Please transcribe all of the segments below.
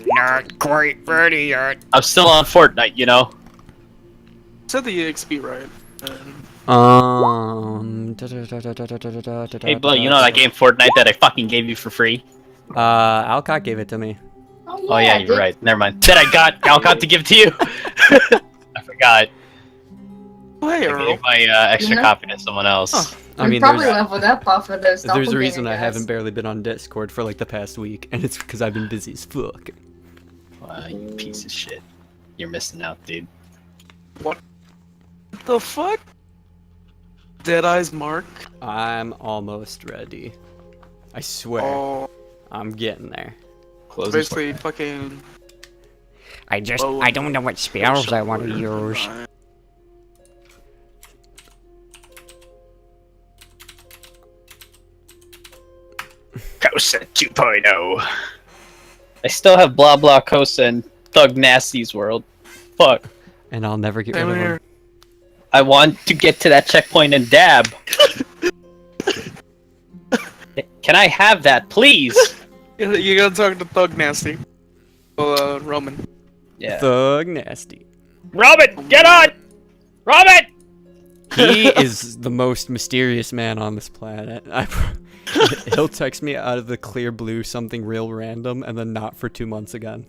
not quite ready yet. I'm still on Fortnite, you know. Said the EXP right. Hey, Blood, you know that game Fortnite that I fucking gave you for free? Alcott gave it to me. Oh yeah, you're right. Never mind. That I got Alcott to give to you. I forgot. Hey, I Earl. gave my extra copy to someone else. Huh. I mean, probably leveled up off of those. there's a reason I haven't barely been on Discord for like the past week, and it's because I've been busy as fuck. You piece of shit. You're missing out, dude. What the fuck? Deadeye's Mark? I'm almost ready. I swear. Oh, I'm getting there. Close basically fucking... I don't know what spells I want to use. Cosa 2.0. I still have blah blah Cosa and Thug Nasty's world. Fuck. And I'll never get Same rid of here. them. I want to get to that checkpoint and dab. Can I have that, please? You gotta talk to Thug Nasty. Well, Roman. Yeah. Thug Nasty. Robin, get on! Robin! He is the most mysterious man on this planet. He'll text me out of the clear blue something real random and then not for 2 months again.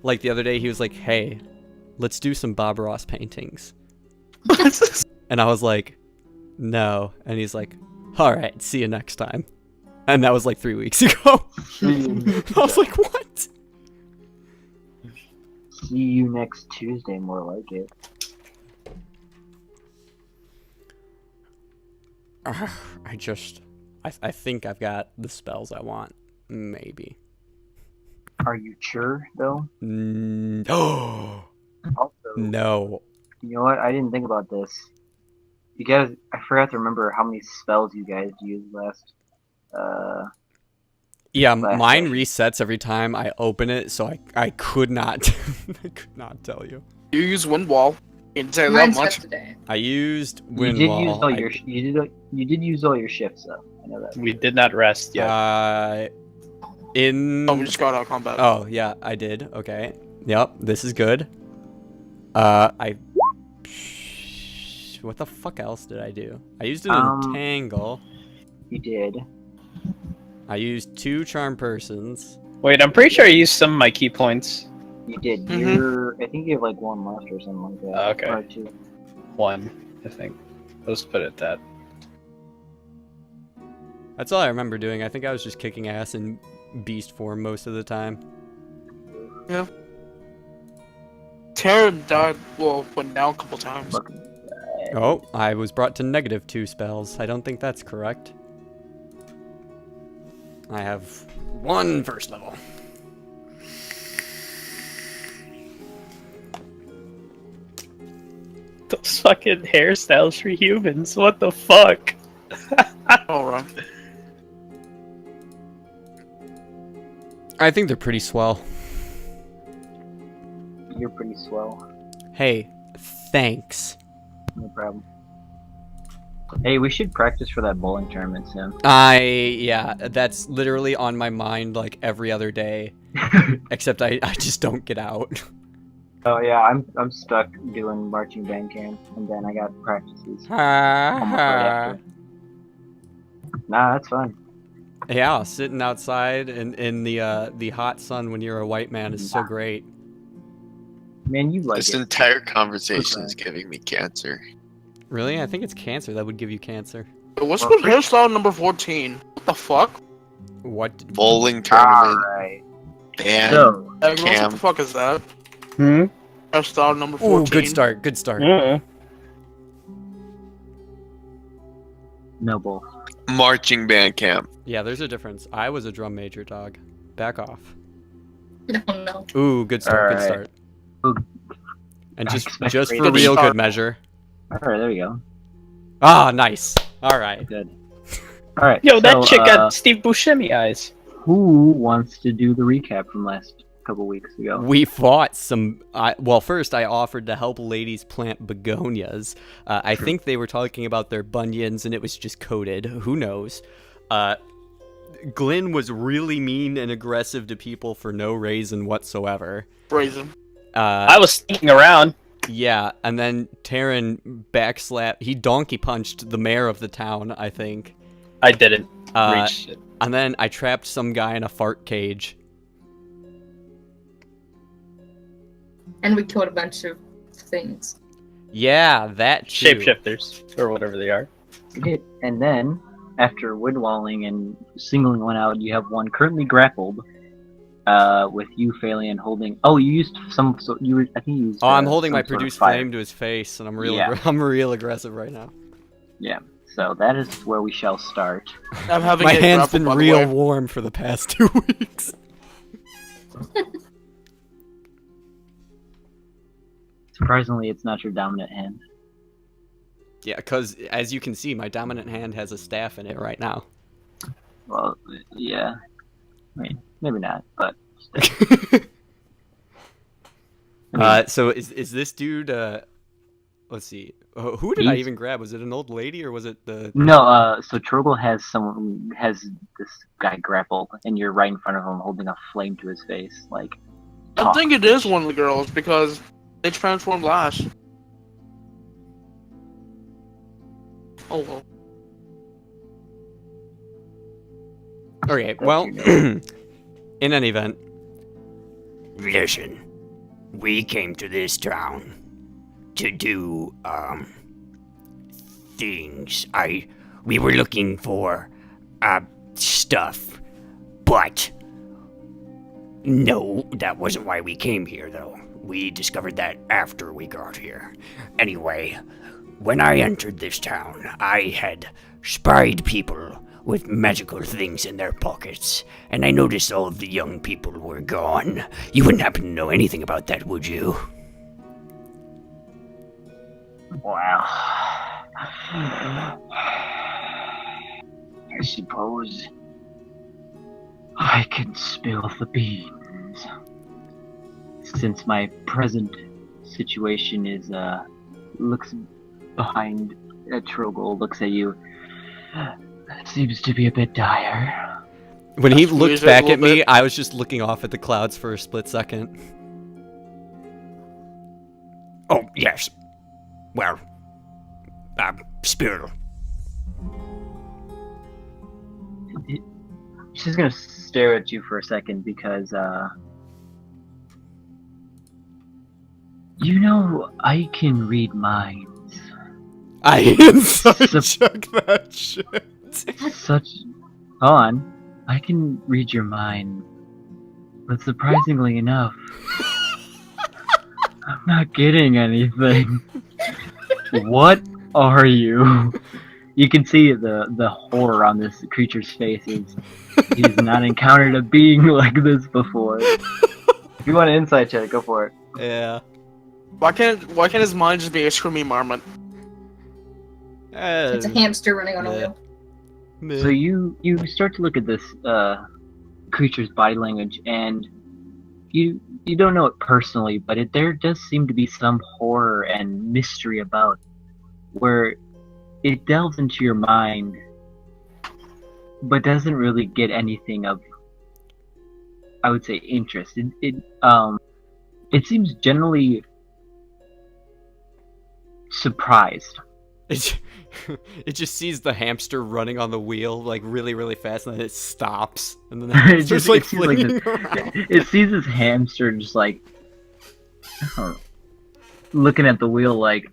Like the other day, he was like, "Hey, let's do some Bob Ross paintings." And I was like, "No." And he's like, "All right, see you next time." And that was like 3 weeks ago. I was like, "What?" See you next Tuesday, more like it. I think I've got the spells I want. Maybe. Are you sure, though? Oh, Also, no. you know what? I didn't think about this. You guys, I forgot to remember how many spells you guys used last. Yeah, Last mine day. resets every time I open it, so I could not I could not tell you. You use Wind Wall. You didn't say that Mine's much. yesterday. I used You Wind did Wall. use all your. You did use all your shifts, though. I know that. We did not rest yet. In Oh, we just got out of combat. Oh, yeah, I did. Okay. Yep, this is good. What the fuck else did I do? I used an Entangle. You did. I used 2 Charm Persons. Wait, I'm pretty sure I used some of my key points. You did. Mhm. I think you have like 1 left or something like that. Okay. Or 2. One, I think. Let's put it that. That's all I remember doing. I think I was just kicking ass in beast form most of the time. Yeah. Terra died, well, went down a couple times. Oh, I was brought to -2 spells. I don't think that's correct. I have 1 first level. Those fucking hairstyles for humans. What the fuck? Alright. I think they're pretty swell. You're pretty swell. Hey, thanks. No problem. Hey, we should practice for that bowling tournament soon. Yeah, that's literally on my mind like every other day. Except I just don't get out. Oh yeah, I'm stuck doing marching band camp, and then I got practices. almost right after. Nah, that's fine. Yeah, sitting outside in the hot sun when you're a white man is so great. Man, you like This it. entire conversation is giving me cancer. Really? I think it's cancer that would give you cancer. What's with hairstyle number 14? What the fuck? What? Bowling tournament, Alright. band, So, What Cam. the fuck is that? Hmm? Hairstyle number 14. Ooh, good start, good start. no bull. marching band camp. Yeah, there's a difference. I was a drum major, dog. Back off. No, no. Ooh, good start, good Alright. start. Ooh. And I just expect for great real start. good measure. Alright, there we go. Ah, nice. All right. Good. Alright. Yo, that so, chick got Steve Buscemi eyes. Who wants to do the recap from last couple weeks ago? We fought some. Well, first I offered to help ladies plant begonias. I think they were talking about their bunions, and it was just coded. Who knows? Glyn was really mean and aggressive to people for no reason whatsoever. Brazen. I was sneaking around. Yeah, and then Taryn backslapped. He donkey punched the mayor of the town, I think. I didn't Uh, reach it. And then I trapped some guy in a fart cage. And we killed a bunch of things. Yeah, that too. Shapeshifters, or whatever they are. Okay, and then, after windwalling and singling one out, you have one currently grappled, with you failing and holding... Oh, you used some... So you were, I think you used... Oh, I'm holding some my sort of produce fire. flame to his face, and I'm real. Yeah. I'm real aggressive right now. Yeah, so that is where we shall start. I'm having My it hand's grappled, been by the real way. warm for the past 2 weeks. Surprisingly, it's not your dominant hand. Yeah, because as you can see, my dominant hand has a staff in it right now. Well, yeah. I mean, maybe not, but still. I mean, So is this dude? Let's see. Who did I He's- even grab? Was it an old lady or was it the? no, so Trogel has this guy grappled, and you're right in front of him holding a flame to his face, like... I talk. think it is one of the girls because they transformed last. Oh well. Okay, That's well, your in any event. Listen, we came to this town to do, things. We were looking for, stuff, but no, that wasn't why we came here, though. We discovered that after we got here. Anyway, when I entered this town, I had spied people with magical things in their pockets, and I noticed all of the young people were gone. You wouldn't happen to know anything about that, would you? Wow. I suppose I can spill the beans. Since my present situation is, looks behind Trogel, looks at you. Seems to be a bit dire. When he That's looked music a back at little me, bit. I was just looking off at the clouds for a split second. Oh, yes. Well, spiritual. She's gonna stare at you for a second because, you know, I can read minds. I inside Sup- check that shit. Such... Hold on. I can read your mind. But surprisingly enough, I'm not getting anything. What are you? You can see the horror on this creature's face. He's not encountered a being like this before. If you want an insight check, go for it. Yeah. Why can't his mind just be a screamy marmot? It's a hamster running on a meh. wheel. Meh. So you start to look at this creature's body language, and you don't know it personally, but there does seem to be some horror and mystery about where it delves into your mind, but doesn't really get anything of, I would say, interest. It seems generally surprised. It just sees the hamster running on the wheel like really, really fast, and then it stops, and then the It hamster's just- like it seems like flinging this- around. It sees this hamster just like looking at the wheel like,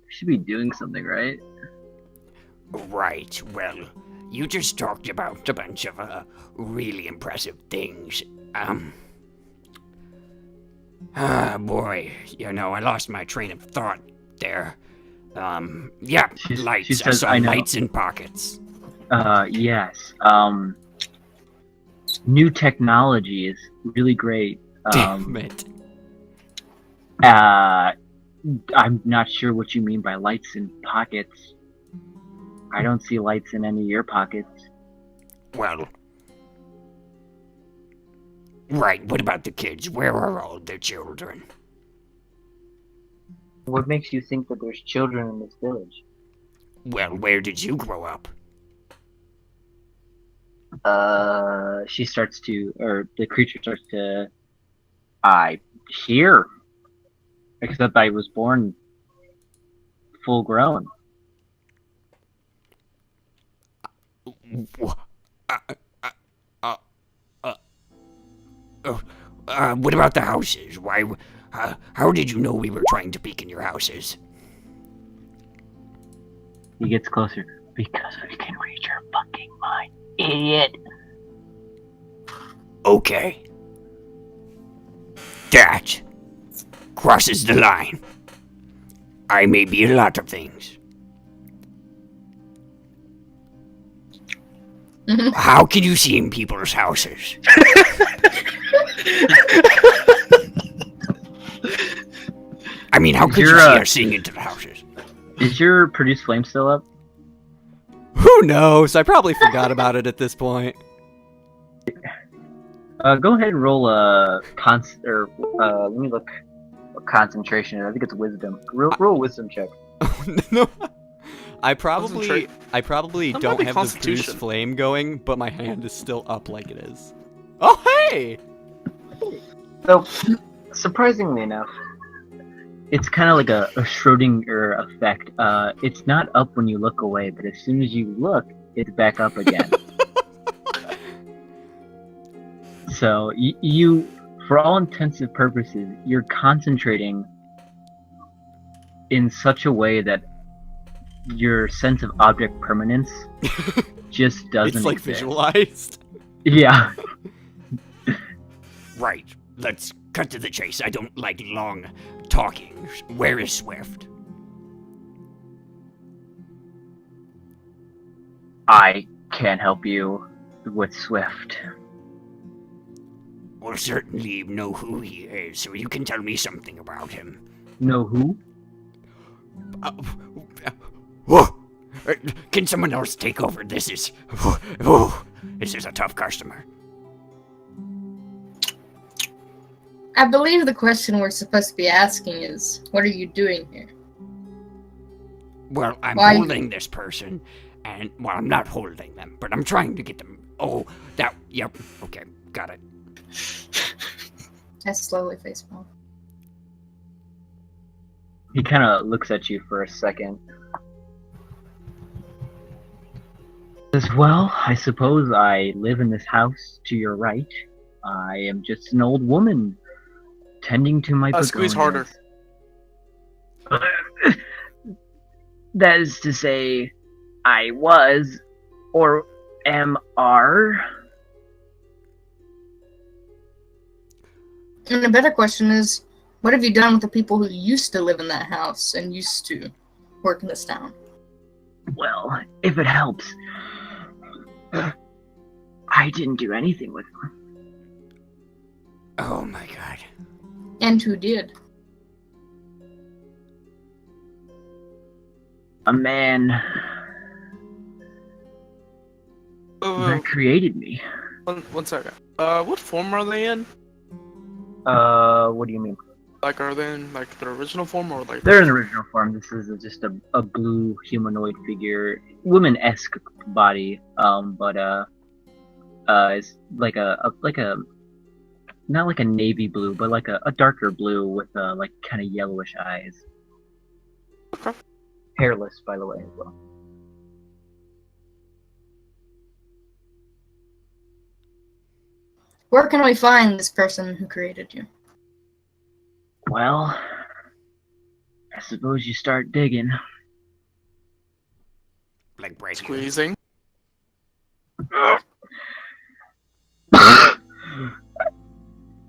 should be doing something, right? Right, well, you just talked about a bunch of, really impressive things. Boy, you know, I lost my train of thought there. Yeah, She lights. I says, saw "I know." lights in pockets. Yes. New technology is really great. Damn it. I'm not sure what you mean by lights in pockets. I don't see lights in any of your pockets. Well, right, what about the kids? Where are all the children? What makes you think that there's children in this village? Well, where did you grow up? She starts to, or the creature starts to. I here, except I was born full grown. What about the houses? Why? How did you know we were trying to peek in your houses? He gets closer because we can read your fucking mind, idiot. Okay. That crosses the line. I may be a lot of things. How can you see in people's houses? I mean, how could you see us seeing into the houses? Is your produce flame still up? Who knows? I probably forgot about it at this point. Go ahead and roll a let me look. What concentration? I think it's wisdom. Roll a wisdom check. No. I probably That don't might be have the produce Constitution. flame going, but my hand is still up like it is. Oh hey! So, surprisingly enough, it's kind of like a Schrodinger effect. It's not up when you look away, but as soon as you look, it's back up again. So you, for all intensive purposes, you're concentrating in such a way that your sense of object permanence just doesn't It's like exist. visualized. Yeah. Right. Let's cut to the chase. I don't like long talking. Where is Swift? I can't help you with Swift. Well, certainly you know who he is, so you can tell me something about him. Know who? Whoa! Can someone else take over? This is a tough customer. I believe the question we're supposed to be asking is, what are you doing here? Well, I'm Why- holding this person, and, well, I'm not holding them, but I'm trying to get them. Oh, yep, okay, got it. I slowly face palm. He kind of looks at you for a second. Says, well, I suppose I live in this house to your right. I am just an old woman tending to my Squeeze harder. begonias. That is to say, I was, or are. And a better question is, what have you done with the people who used to live in that house and used to work in this town? Well, if it helps, I didn't do anything with them. Oh my god. And who did? A man that created me. One second. What form are they in? What do you mean? Like, are they in like their original form or like? They're in the original form. This is just a blue humanoid figure, woman-esque body. But it's like a not like a navy blue, but like a darker blue with like kind of yellowish eyes. Okay. Hairless, by the way, as well. Where can we find this person who created you? Well, I suppose you start digging. Like breaking. Squeezing.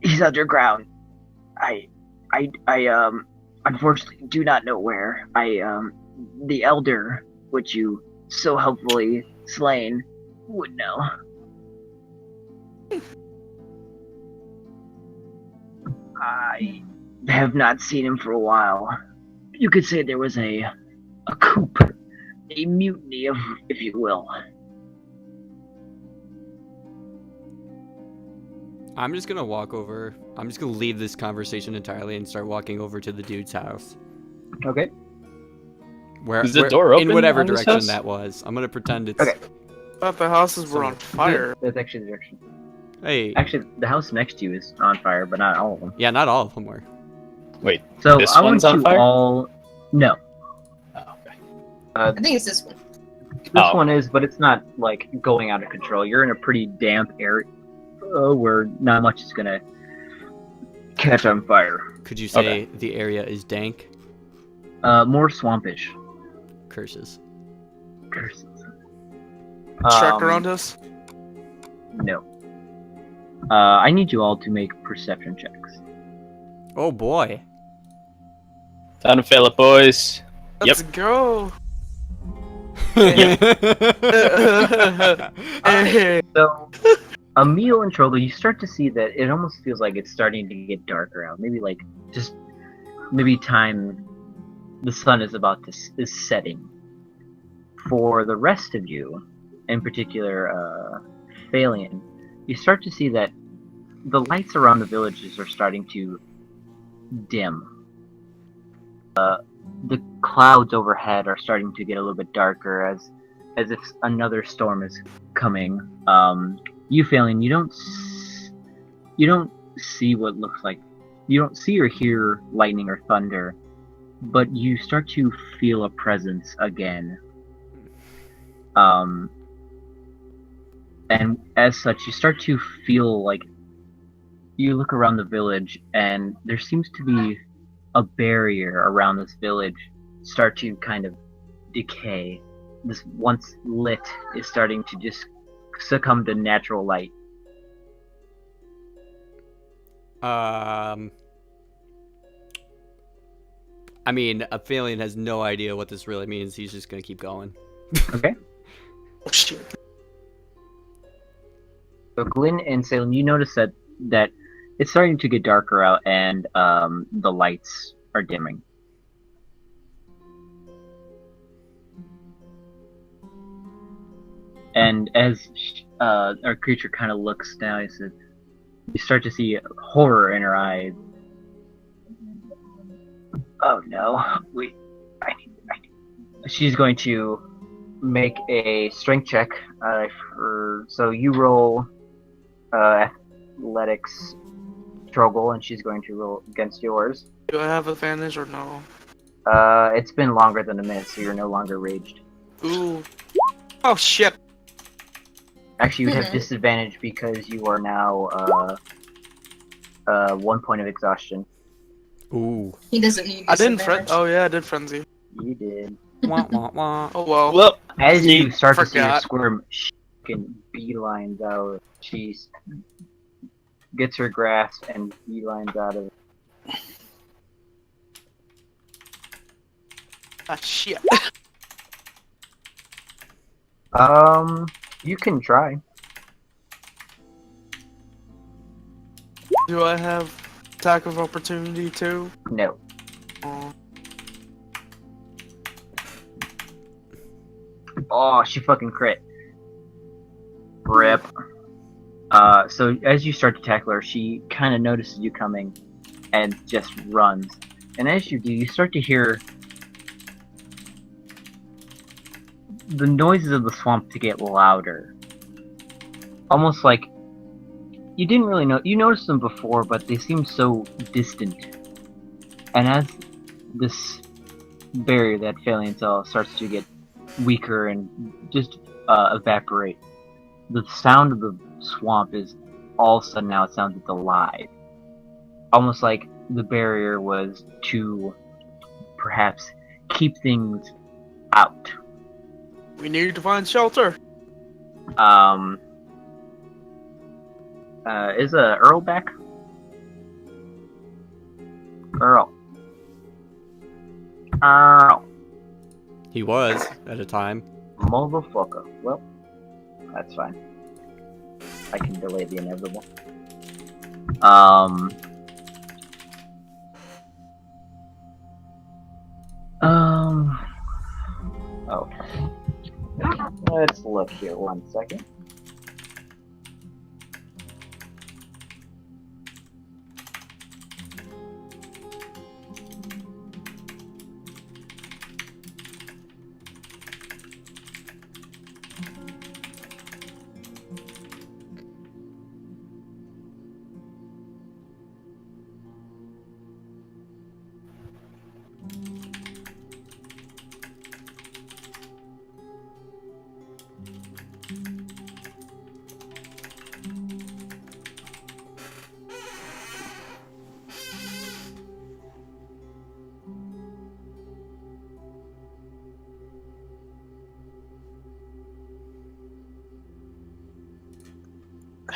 He's underground. I unfortunately do not know where. The elder, which you so helpfully slain, would know. I have not seen him for a while. You could say there was a coup, a mutiny, if you will. I'm just gonna walk over. I'm just gonna leave this conversation entirely and start walking over to the dude's house. Okay. Where Is the door open in whatever on this direction house? that was. I'm gonna pretend it's Okay. thought the houses were on fire. That's actually the direction. Hey. Actually, the house next to you is on fire, but not all of them. Yeah, not all of them were. Wait. So This I want one's on you fire? all. No, Oh, okay. I think it's this one. this Oh. one is, but it's not like going out of control. You're in a pretty damp area where not much is gonna catch on fire. Could you say the area is dank? More swampish. Curses. Curses. Track around us. No. I need you all to make perception checks. Oh boy. Time to fail it, boys. Let's go. Hey. So, Emil and Trogo, you start to see that it almost feels like it's starting to get darker out. Maybe like maybe time the sun is is setting. For the rest of you, in particular, Phalion, you start to see that the lights around the villages are starting to dim. The clouds overhead are starting to get a little bit darker as if another storm is coming. You, Phalion, you don't see what looks like. You don't see or hear lightning or thunder, but you start to feel a presence again. And as such, you start to feel like you look around the village, and there seems to be a barrier around this village start to kind of decay. This once lit is starting to just succumb to natural light. I mean, a Phalion has no idea what this really means. He's just gonna keep going. Okay. Oh, shit. So Glyn and Salem, you notice that it's starting to get darker out, and the lights are dimming. And as our creature kind of looks down, he says, you start to see horror in her eyes. Oh no, she's going to make a strength check. So you roll athletics struggle, and she's going to roll against yours. Do I have advantage or no? It's been longer than a minute, so you're no longer raged. Ooh. Oh shit. Actually, you would have disadvantage because you are now 1 point of exhaustion. Ooh. He doesn't need I didn't disadvantage. Oh yeah, I did frenzy. You did. Wah, wah, wah. Oh well. Well, As you start to see her forgot. squirm, she can beelines out. She gets her grasp and beelines out of it. Ah shit. You can try. Do I have attack of opportunity too? No. Oh. Oh, she fucking crit. Rip. So as you start to tackle her, she kind of notices you coming and just runs. And as you do, you start to hear the noises of the swamp to get louder. Almost like you didn't really know. You noticed them before, but they seem so distant. And as this barrier that Phalion saw starts to get weaker and just evaporate, the sound of the swamp is all of a sudden now it sounds alive. Almost like the barrier was to perhaps keep things out. We need to find shelter. Is Earl back? Earl. He was at a time. Motherfucker. Well, that's fine. I can delay the inevitable. Oh. Let's look here 1 second.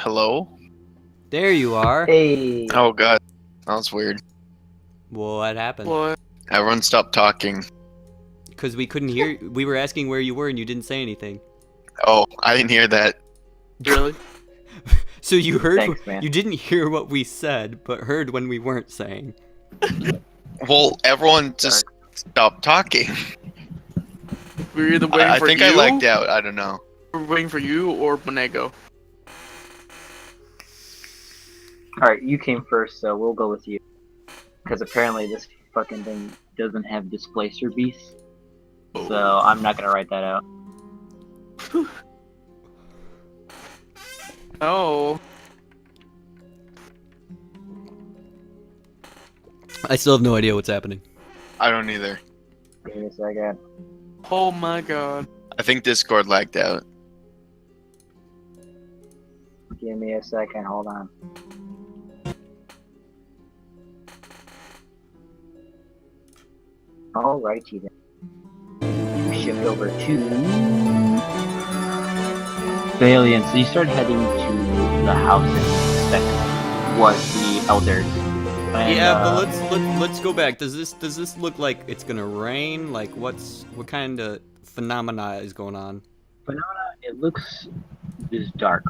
Hello? There you are. Hey. Oh god. That was weird. What happened? What? Everyone stopped talking. Because we couldn't hear. We were asking where you were, and you didn't say anything. Oh, I didn't hear that. Really? So you heard. Thanks, man. You didn't hear what we said, but heard when we weren't saying. Well, everyone just stopped talking. We were either waiting I for think you. I lagged out. I don't know. We were waiting for you or Bonego. Alright, you came first, so we'll go with you. Because apparently this fucking thing doesn't have displacer beasts. So I'm not gonna write that out. Oh. I still have no idea what's happening. I don't either. Give me a second. Oh my god. I think Discord lagged out. Give me a second, hold on. Alrighty then. You shift over to Valiant. So you start heading to the house that was the elders. And, Yeah, but let's go back. Does this look like it's gonna rain? Like what kind of phenomena is going on? it looks just dark.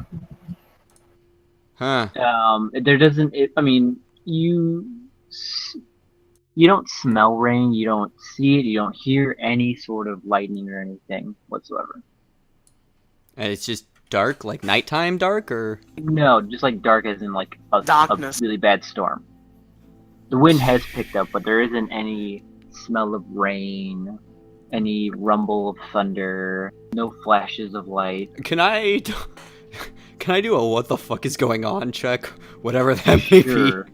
Huh. There doesn't. I mean, you don't smell rain. You don't see it. You don't hear any sort of lightning or anything whatsoever. And it's just dark, like nighttime dark, or No, just like dark as in like a Darkness. really bad storm. The wind has picked up, but there isn't any smell of rain, any rumble of thunder, no flashes of light. can I do a what the fuck is going on check, whatever that may be? Sure.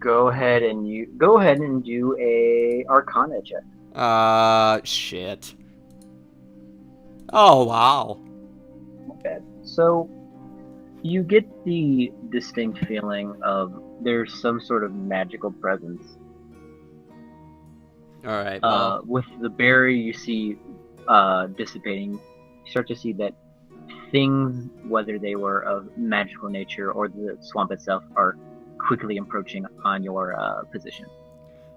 Go ahead and do a Arcana check. Shit. Oh wow. Not bad. So you get the distinct feeling of there's some sort of magical presence. All right. With the berry you see dissipating, you start to see that things, whether they were of magical nature or the swamp itself, are quickly approaching on your position.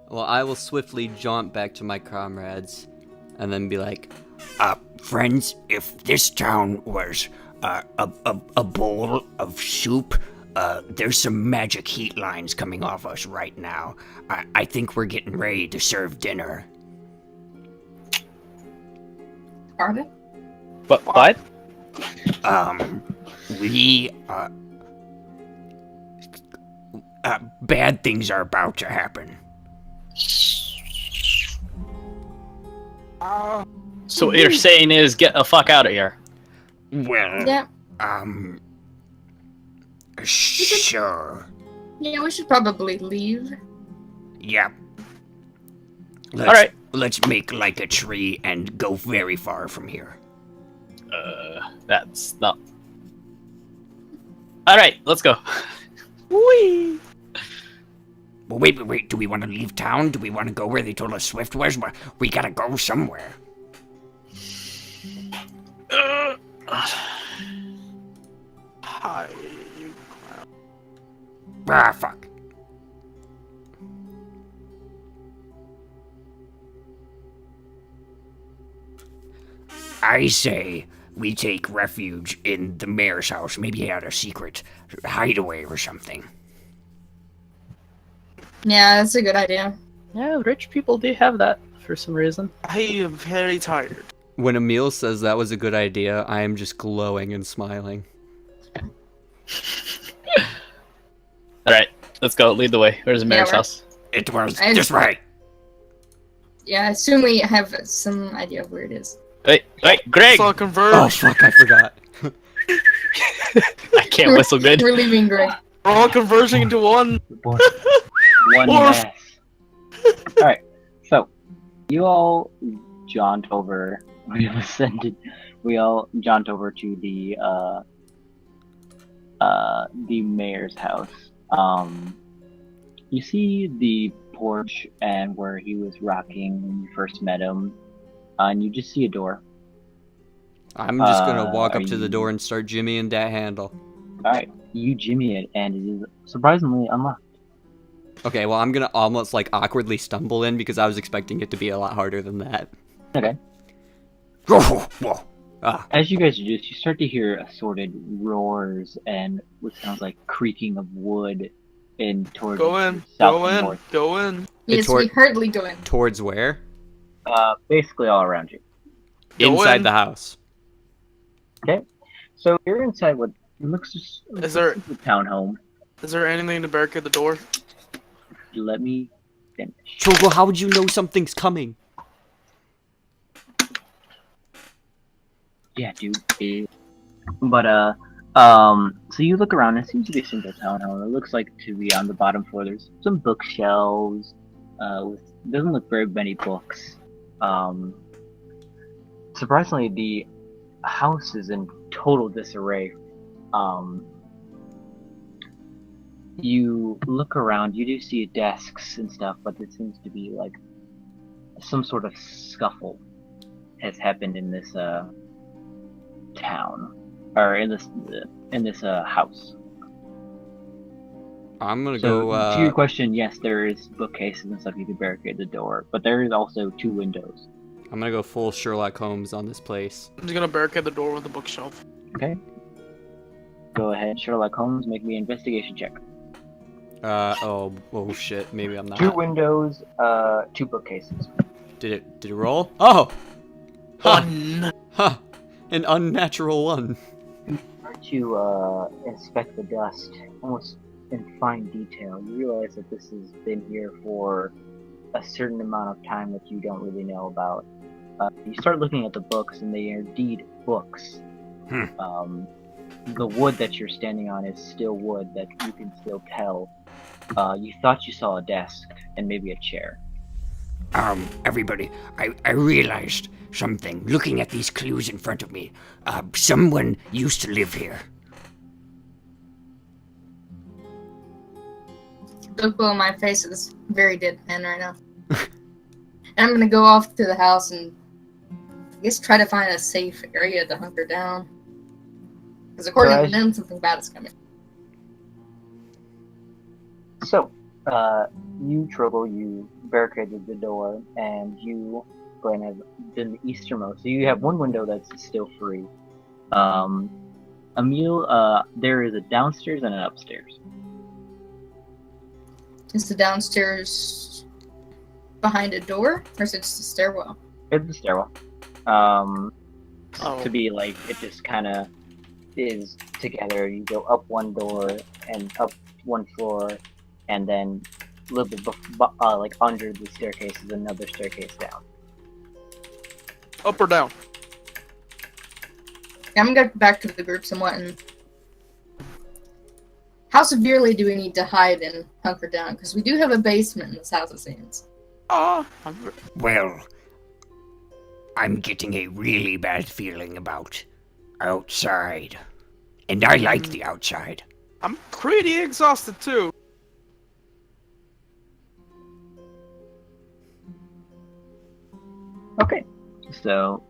Well, I will swiftly jaunt back to my comrades, and then be like, Friends, if this town was a bowl of soup, there's some magic heat lines coming off us right now. I think we're getting ready to serve dinner. Are they? But what? We bad things are about to happen. So what you're saying is get the fuck out of here. Well, Yeah. Sure. Yeah, we should probably leave. Yep. All right. Let's make like a tree and go very far from here. That's not. All right, let's go. Whee! Well, wait. Do we want to leave town? Do we want to go where they told us Swift was? We gotta go somewhere. Hi. Ah, fuck. I say we take refuge in the mayor's house. Maybe he had a secret hideaway or something. Yeah, that's a good idea. Yeah, rich people do have that for some reason. I am very tired. when Emil says that was a good idea, I am just glowing and smiling. All right, let's go. Lead the way. Where's the mayor's we're- house? It was I- just right. Yeah, I assume we have some idea of where it is. Wait, Greg! Saw converge. Oh fuck, I forgot. I can't whistle good. We're leaving, Greg. We're all converging into one. One Orf. mass. Alright, so you all jaunt over. We have ascended. We all jaunt over to the mayor's house. You see the porch and where he was rocking when you first met him, and you just see a door. I'm just gonna walk are up to the you- door and start jimmying that handle. Alright, you jimmy it, and it is surprisingly unlocked. Okay, well, I'm gonna almost like awkwardly stumble in because I was expecting it to be a lot harder than that. Okay. Ah, As you guys do this, you start to hear assorted roars and what sounds like creaking of wood in towards Go in. south Go and in. north. Go in. Yes, toward- we hurriedly go in. towards where? Basically all around you. Go Inside in. the house. So you're inside what looks just Is there- a townhome. Is there anything to barricade the door? Let me finish. Chogo, how would you know something's coming? Yeah, dude. But so you look around. It seems to be a single townhome. It looks like to be on the bottom floor. There's some bookshelves. With doesn't look very many books. Surprisingly, the house is in total disarray. You look around. You do see desks and stuff, but it seems to be like some sort of scuffle has happened in this town, or in this house. I'm gonna So go. to your question, yes, there is bookcases and stuff you can barricade the door, but there is also 2 windows. I'm gonna go full Sherlock Holmes on this place. I'm just gonna barricade the door with a bookshelf. Okay. Go ahead, Sherlock Holmes. Make me an investigation check. Oh shit. Maybe I'm not. 2 windows, 2 bookcases. Did it roll? Oh! Huh! One. Huh! An unnatural one. Start to inspect the dust, almost in fine detail. You realize that this has been here for a certain amount of time that you don't really know about. You start looking at the books, and they are indeed books. The wood that you're standing on is still wood that you can still tell. You thought you saw a desk and maybe a chair. Everybody, I realized something looking at these clues in front of me. Someone used to live here. Look below my face at this very dead man right now. And I'm gonna go off to the house and I guess try to find a safe area to hunker down. Because according to them, something bad is coming. So, you, Trouble, you barricaded the door, and you, Glenn, have done the easternmost. So you have one window that's still free. Emil, there is a downstairs and an upstairs. Is the downstairs behind a door, or is it just a stairwell? It's the stairwell. Oh. To be like, it just kind of is together. You go up one door and up one floor, and then a little bit like under the staircase is another staircase down. Up or down? I'm gonna go back to the group somewhat and how severely do we need to hide and hunker down? Because we do have a basement in this house, it seems. Well, I'm getting a really bad feeling about outside. And I like the outside. I'm pretty exhausted too. Okay, so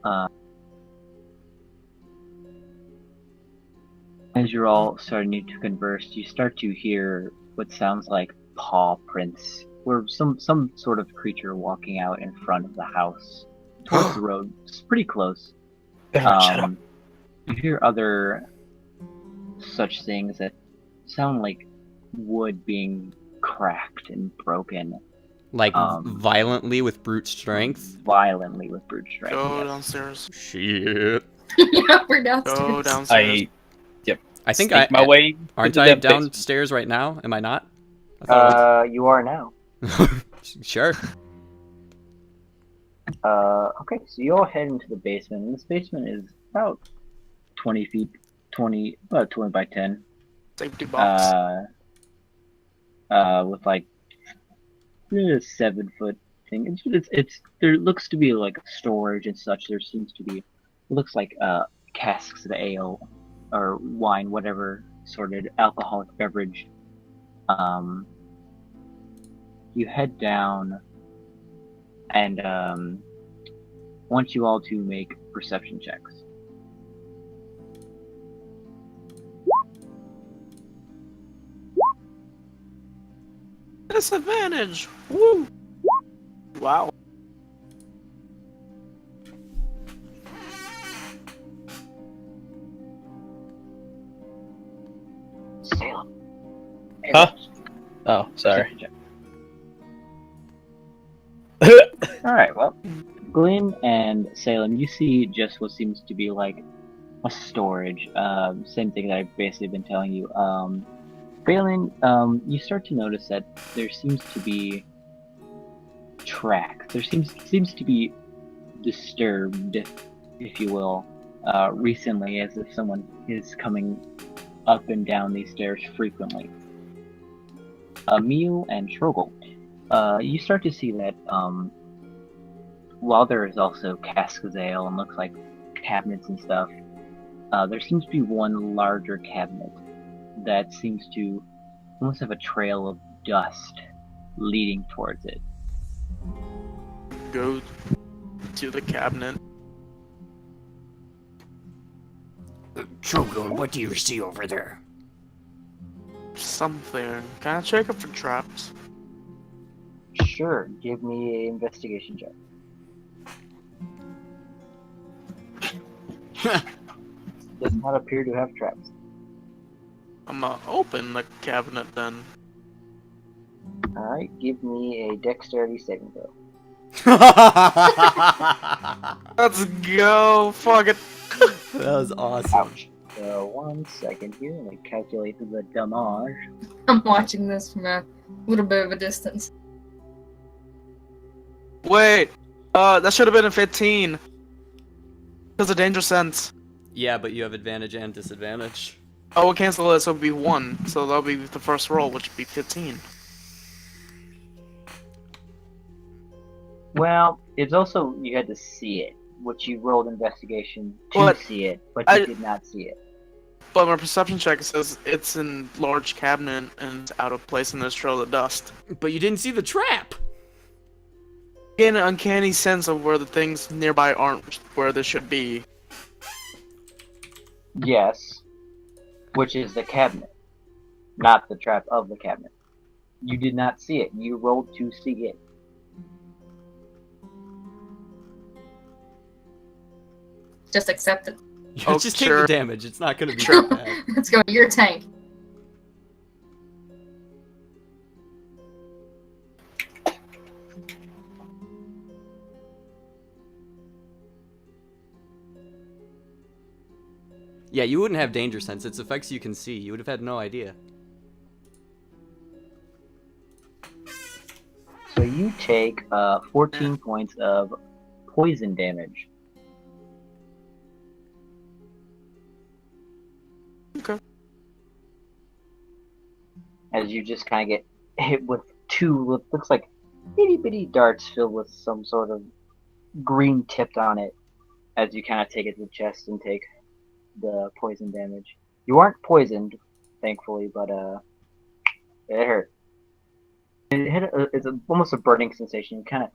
as you're all starting to converse, you start to hear what sounds like paw prints, or some sort of creature walking out in front of the house towards the road. It's pretty close. Shut up. You hear other such things that sound like wood being cracked and broken. Like violently with brute strength. Violently with brute strength. Go yes. downstairs. Shit. Yeah, we're downstairs. Go downstairs. I think Sneak my way. aren't into I that basement. downstairs right now? Am I not? I thought You are now. Sure. Okay, so you all head into the basement, and this basement is about 20 feet, about 20 by 10. Safety box. With like a 7-foot thing. It's there looks to be like storage and such. There seems to be, it looks like casks of ale or wine, whatever sorted alcoholic beverage. You head down, and want you all to make perception checks. Disadvantage. Woo. Wow. Salem. Huh? Oh, sorry. Alright, well, Glenn and Salem, you see just what seems to be like a storage. Same thing that I've basically been telling you. Balin, you start to notice that there seems to be tracks. There seems to be disturbed, if you will, recently, as if someone is coming up and down these stairs frequently. Emil and Trogel, you start to see that while there is also casks of ale and looks like cabinets and stuff, there seems to be one larger cabinet that seems to almost have a trail of dust leading towards it. Go to the cabinet. Trogon, what do you see over there? Something. Can I check up for traps? Sure, give me an investigation check. Does not appear to have traps. I'm gonna open the cabinet then. Alright, give me a dexterity saving throw. Let's go. Fuck it. That was awesome. Ouch. So, 1 second here, let me calculate the damage. I'm watching this from a little bit of a distance. Wait. That should have been a 15. Because of danger sense. Yeah, but you have advantage and disadvantage. Oh, we'll cancel it, so it'll be 1. So that'll be the first roll, which would be 15. Well, it's also, you had to see it, which you rolled investigation to What? see it, but I- you did not see it. But my perception check says it's in large cabinet and it's out of place in this trail of dust. But you didn't see the trap! Get an uncanny sense of where the things nearby aren't where they should be. Yes, which is the cabinet, not the trap of the cabinet. You did not see it, you rolled to see it. Just accept it. Oh, Just take sure. the damage, it's not gonna be Sure. that bad. Let's go. Your tank. Yeah, you wouldn't have danger sense, it's effects you can see. You would have had no idea. So you take 14 points of poison damage. Okay. As you just kind of get hit with two, what looks like itty bitty darts filled with some sort of green tipped on it, as you kind of take it to the chest and take the poison damage. You aren't poisoned, thankfully, but it hurt. It's almost a burning sensation. You kind of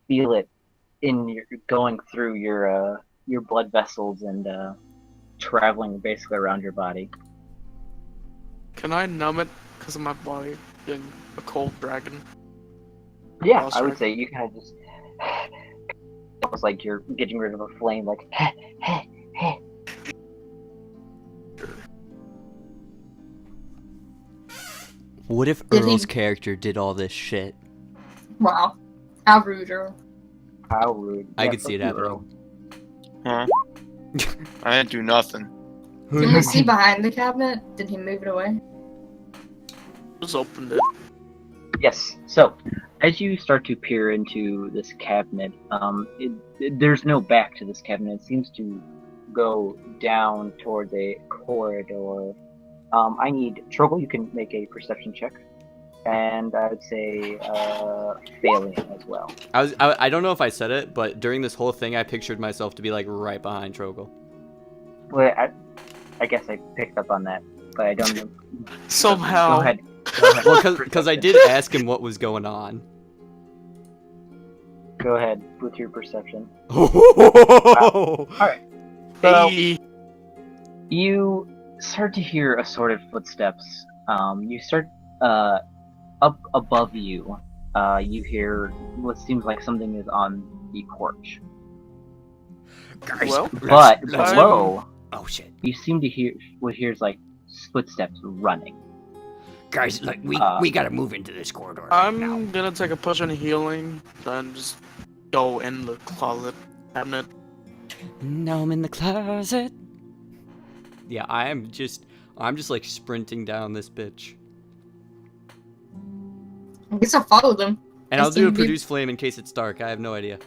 feel it in your going through your blood vessels and traveling basically around your body. Can I numb it because of my body being a cold dragon? Yeah, I'll I would try. say you kind of just almost like you're getting rid of a flame, like. What if Did he- Earl's character did all this shit? Wow. How rude, Earl. How rude! I Yeah, could see it fuck you, Earl. happening. Huh? I didn't do nothing. Can we see behind the cabinet? Did he move it away? Just opened it. Yes. So, as you start to peer into this cabinet, there's no back to this cabinet. It seems to go down towards a corridor. I need Trogel. You can make a perception check, and I would say failing as well. I don't know if I said it, but during this whole thing, I pictured myself to be like right behind Trogel. Well, I guess I picked up on that, but I don't know. Somehow. Go ahead. Go ahead. Well, because I did ask him what was going on. Go ahead with your perception. All Alright. So, Hey. you start to hear assorted footsteps. You start up above you, you hear what seems like something is on the porch. Guys, Well, But let's- below, Oh shit. you seem to hear what hears like footsteps running. Guys, look, we gotta move into this corridor I'm now. gonna take a push on healing, then just go in the closet cabinet. Now I'm in the closet. Yeah, I'm just like sprinting down this bitch. I guess I'll follow them. And They I'll do seem a to be- produce flame in case it's dark. I have no idea.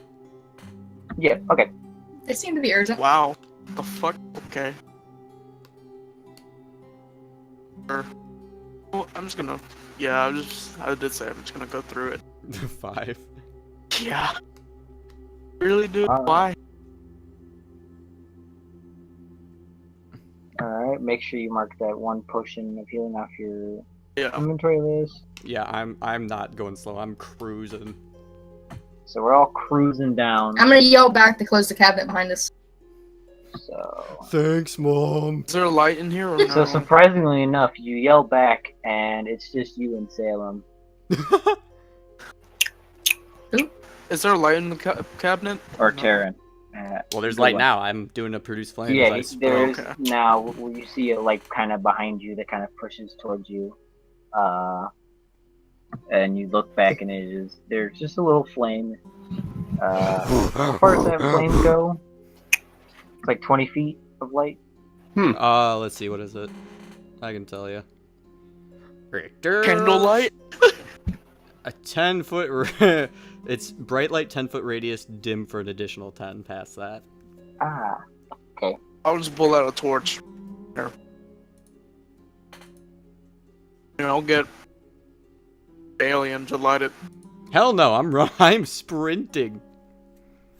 Yeah. Okay. They seem to be urgent. Wow. The fuck? Okay. Well, I'm just gonna. Yeah, I did say I'm just gonna go through it. 5. Yeah. Really, dude? Alright. Why? All right. Make sure you mark that one potion of healing off your Yeah. inventory list. Yeah, I'm not going slow. I'm cruising. So we're all cruising down. I'm gonna yell back to close the cabinet behind us. So. Thanks, Mom. Is there a light in here or no? So surprisingly enough, you yell back, and it's just you and Salem. Is there a light in the cabinet? Or No. Terran. Well, there's Either light one. now. I'm doing a produce flame. Yeah, as I sprint. there's Okay. now where you see a light kind of behind you that kind of pushes towards you. And you look back, and there's just a little flame. How far does that flame go? It's like 20 feet of light. Let's see. What is it? I can tell you. Richter. Candlelight? A 10-foot. It's bright light, 10-foot radius, dim for an additional 10 past that. Ah, I'll just pull out a torch. Here. And I'll get alien to light it. Hell no! I'm sprinting.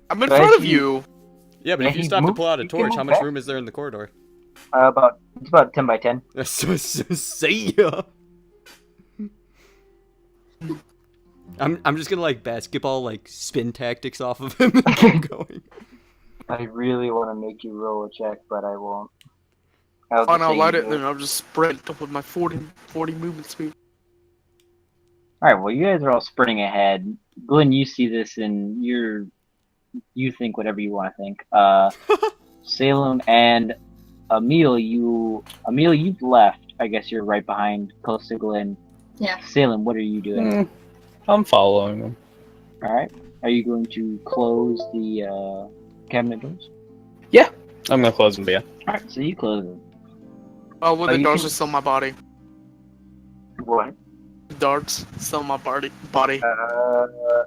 I'm in But front of he- you. Yeah, but Yeah, if you he stop to moved- pull out a he can torch, move how much back. room is there in the corridor? it's about 10 by 10. See ya. I'm just gonna like basketball like spin tactics off of him and keep going. I really want to make you roll a check, but I won't. Fine, I'll light it, and then I'll just sprint with my 40 movement speed. Alright, well, you guys are all sprinting ahead. Glenn, you see this, and you think whatever you want to think. Salem and Emil, you've left. I guess you're right behind, close to Glenn. Yeah. Salem, what are you doing? I'm following them. Alright. Are you going to close the cabinet doors? I'm gonna close them, but yeah. Alright, so you close them. Oh, well, Oh, the you darts can- are still in my body. What? Darts still in my body. I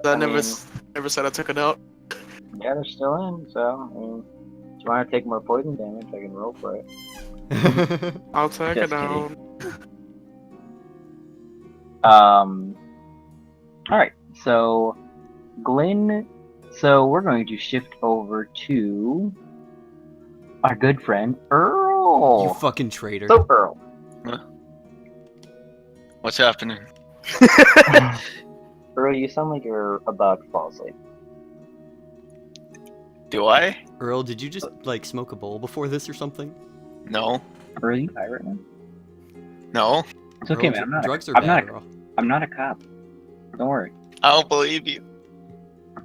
I never, mean, never said I took it out. yeah, they're still in, so, I mean, if you want to take more poison damage, I can roll for it. I'll take Just it out. Alright, so, Glenn, so we're going to shift over to our good friend, Earl. You fucking traitor. So, Earl. What's happening? Earl, you sound like you're about to fall asleep. Do I? Earl, did you just like smoke a bowl before this or something? No. Earl, you pirate man? No. It's okay, Earl, man. I'm not, drugs a, are I'm, bad, not Earl. I'm not a cop. Don't worry. I don't believe you.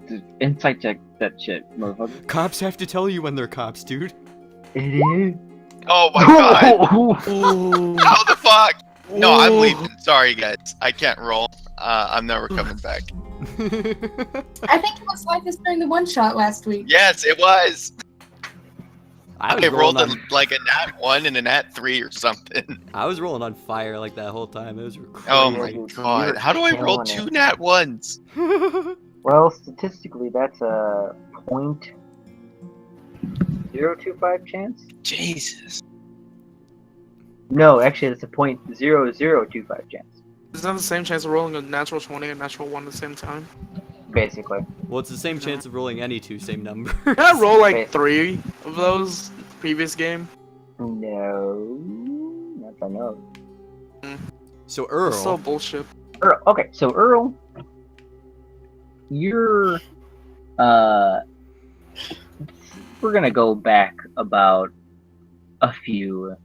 Just insight check that shit, motherfucker. Cops have to tell you when they're cops, dude. It is. Oh my god. Ooh. How the fuck? No, I'm Ooh. leaving. Sorry, guys. I can't roll. I'm never coming back. I think it was like this during the one shot last week. Yes, it was. I was I rolled rolling on, like a nat 1 and a nat 3 or something. I was rolling on fire like that whole time. It was crazy. Oh Yeah, my dude, god. you're How do I roll killing 2 it. nat 1s? Well, statistically, that's a 0.025 chance. Jesus. No, actually, that's a 0.0025 chance. Is that the same chance of rolling a natural 20 and natural 1 at the same time? Basically. Well, it's the same chance of rolling any two same numbers. Did I roll like Wait. 3 of those previous game? No, not that I know. So It's so Earl, bullshit. Earl, okay, so Earl, you're, we're gonna go back about a few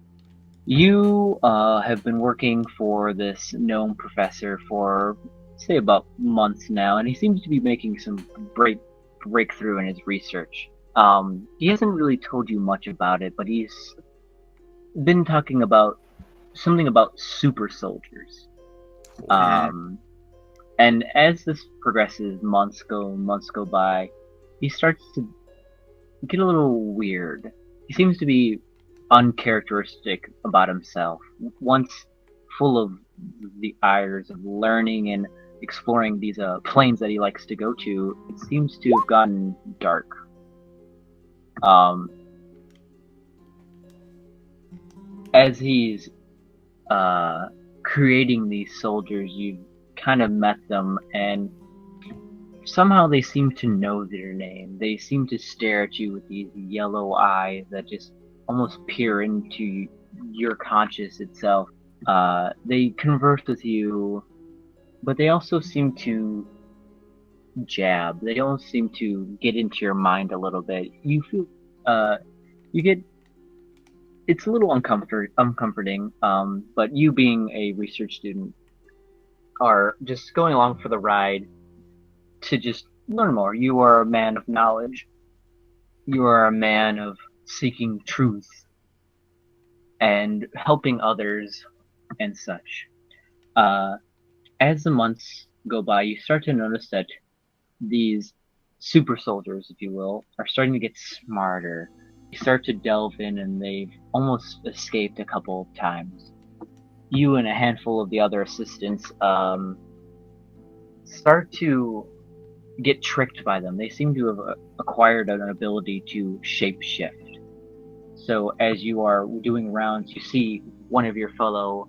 You have been working for this gnome professor for, say, about months now, and he seems to be making some breakthrough in his research. He hasn't really told you much about it, but he's been talking about something about super soldiers. And as this progresses, months go by, he starts to get a little weird. He seems to be uncharacteristic about himself. Once full of the ires of learning and exploring these planes that he likes to go to, it seems to have gotten dark. As he's creating these soldiers, you kind of met them, and somehow they seem to know their name. They seem to stare at you with these yellow eyes that just almost peer into your conscious itself. They converse with you, but they also seem to jab. They all seem to get into your mind a little bit. You feel, you get, it's a little uncomforting, but you being a research student are just going along for the ride to just learn more. You are a man of knowledge. You are a man of seeking truth and helping others and such. As the months go by, you start to notice that these super soldiers, if you will, are starting to get smarter. You start to delve in, and they've almost escaped a couple of times. You and a handful of the other assistants start to get tricked by them. They seem to have acquired an ability to shapeshift. So as you are doing rounds, you see one of your fellow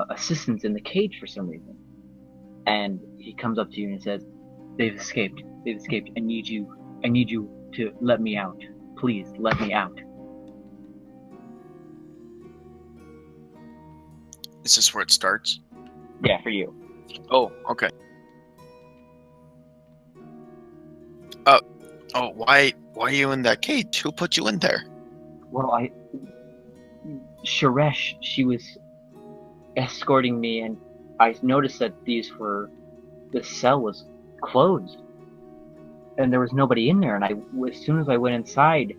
assistants in the cage for some reason, and he comes up to you and says, "They've escaped. They've escaped. I need you to let me out. Please let me out." Is this where it starts? Yeah, for you. Oh, okay. Oh, why are you in that cage? Who put you in there? Well, Sharesh, she was escorting me, and I noticed that the cell was closed, and there was nobody in there. And as soon as I went inside,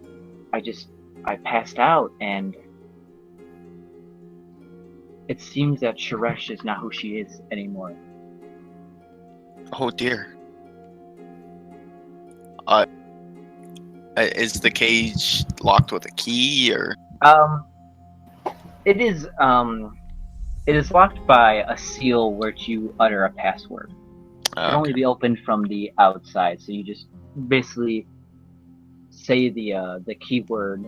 I passed out, and it seems that Sharesh is not who she is anymore. Oh dear. Is the cage locked with a key, or? It is locked by a seal which you utter a password. It can only be opened from the outside, so you just basically say the keyword,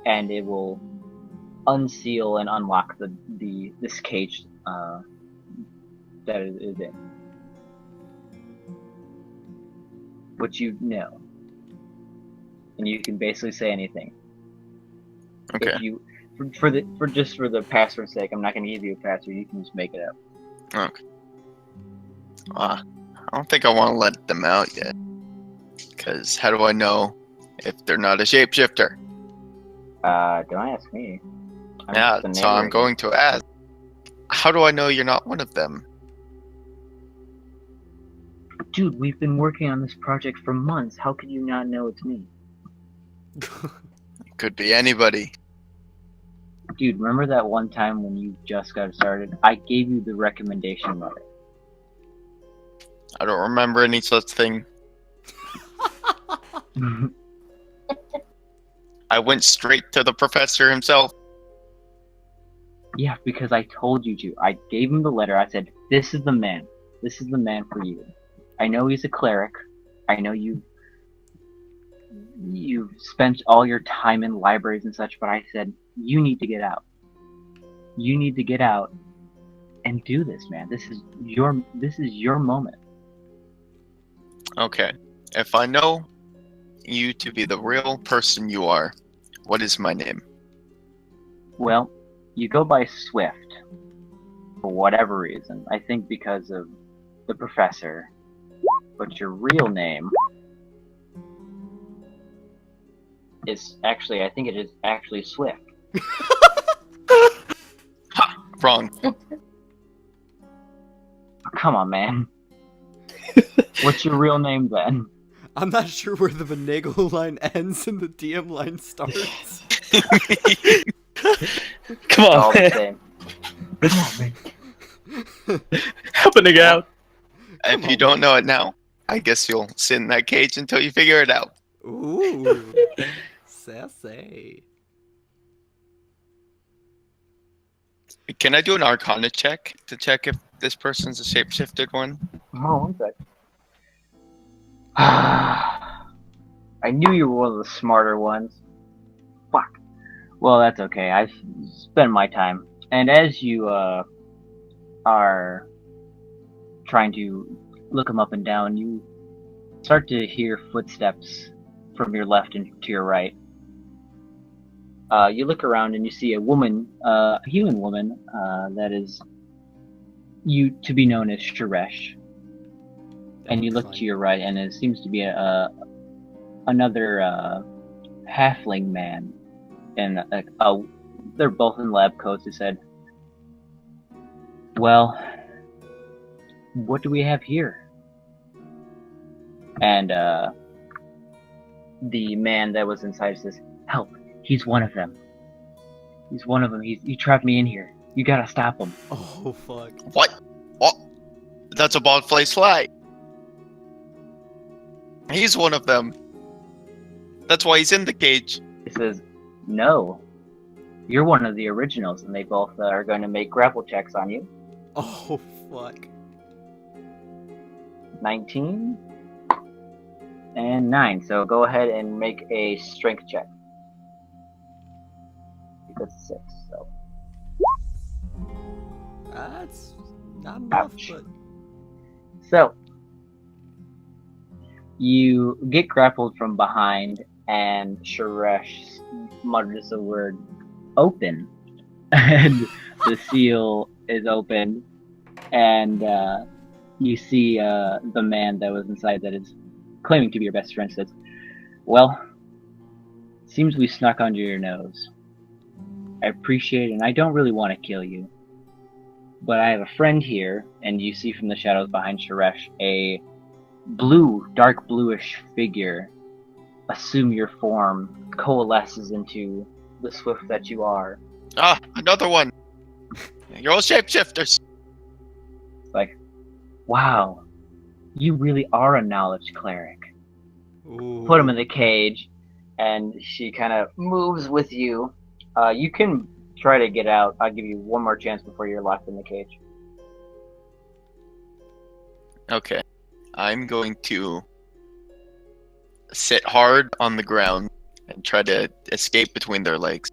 and it will unseal and unlock this cage that it is in, which you know, and you can basically say anything. Okay. If you, for the password's sake, I'm not going to give you a password. You can just make it up. Okay. I don't think I want to let them out yet. Because how do I know if they're not a shapeshifter? Don't ask me. Yeah, so I'm going to ask. How do I know you're not one of them? Dude, we've been working on this project for months. How could you not know it's me? Could be anybody. Dude, remember that one time when you just got started? I gave you the recommendation letter. I don't remember any such thing. I went straight to the professor himself. Yeah, because I told you to. I gave him the letter. I said, "This is the man. This is the man for you. I know he's a cleric. I know you've spent all your time in libraries and such, but I said, you need to get out. You need to get out and do this, man. This is your moment." Okay. If I know you to be the real person you are, what is my name? Well, you go by Swift for whatever reason. I think because of the professor. But your real name is actually, I think it is actually Swift. Wrong. Come on, man. What's your real name then? I'm not sure where the finagle line ends and the DM line starts. Come All on, the man. same. Help a nigga out. If you don't know it now, I guess you'll sit in that cage until you figure it out. Ooh. Sassy. Can I do an Arcana check to check if this person's a shapeshifted one? Oh, one sec. I knew you were one of the smarter ones. Fuck. Well, that's okay. I've spent my time. And as you are trying to look them up and down, you start to hear footsteps from your left and to your right. You look around and you see a woman, a human woman, that is you to be known as Sharesh. And you look to your right, and it seems to be another halfling man, and they're both in lab coats. Who said, "Well, what do we have here?" And the man that was inside says, "Help! He's one of them. He's one of them. He trapped me in here. You gotta stop him." Oh, fuck. What? What? That's a bald-faced lie. He's one of them. That's why he's in the cage. He says, "No, you're one of the originals," and they both are going to make grapple checks on you. Oh, fuck. 19 and 9. So go ahead and make a strength check. That's 6. So That's not enough, Ouch. but... So you get grappled from behind, and Sharesh mutters the word "open," and the seal is opened, and you see the man that was inside that is claiming to be your best friend says, "Well, seems we snuck under your nose. I appreciate it, and I don't really want to kill you. But I have a friend here," and you see from the shadows behind Sharesh a dark bluish figure assume your form, coalesces into the Swift that you are. Ah, another one. You're all shapeshifters. It's like, wow, you really are a knowledge cleric. Ooh. Put him in the cage, and she kind of moves with you. You can try to get out. I'll give you one more chance before you're locked in the cage. Okay. I'm going to sit hard on the ground and try to escape between their legs.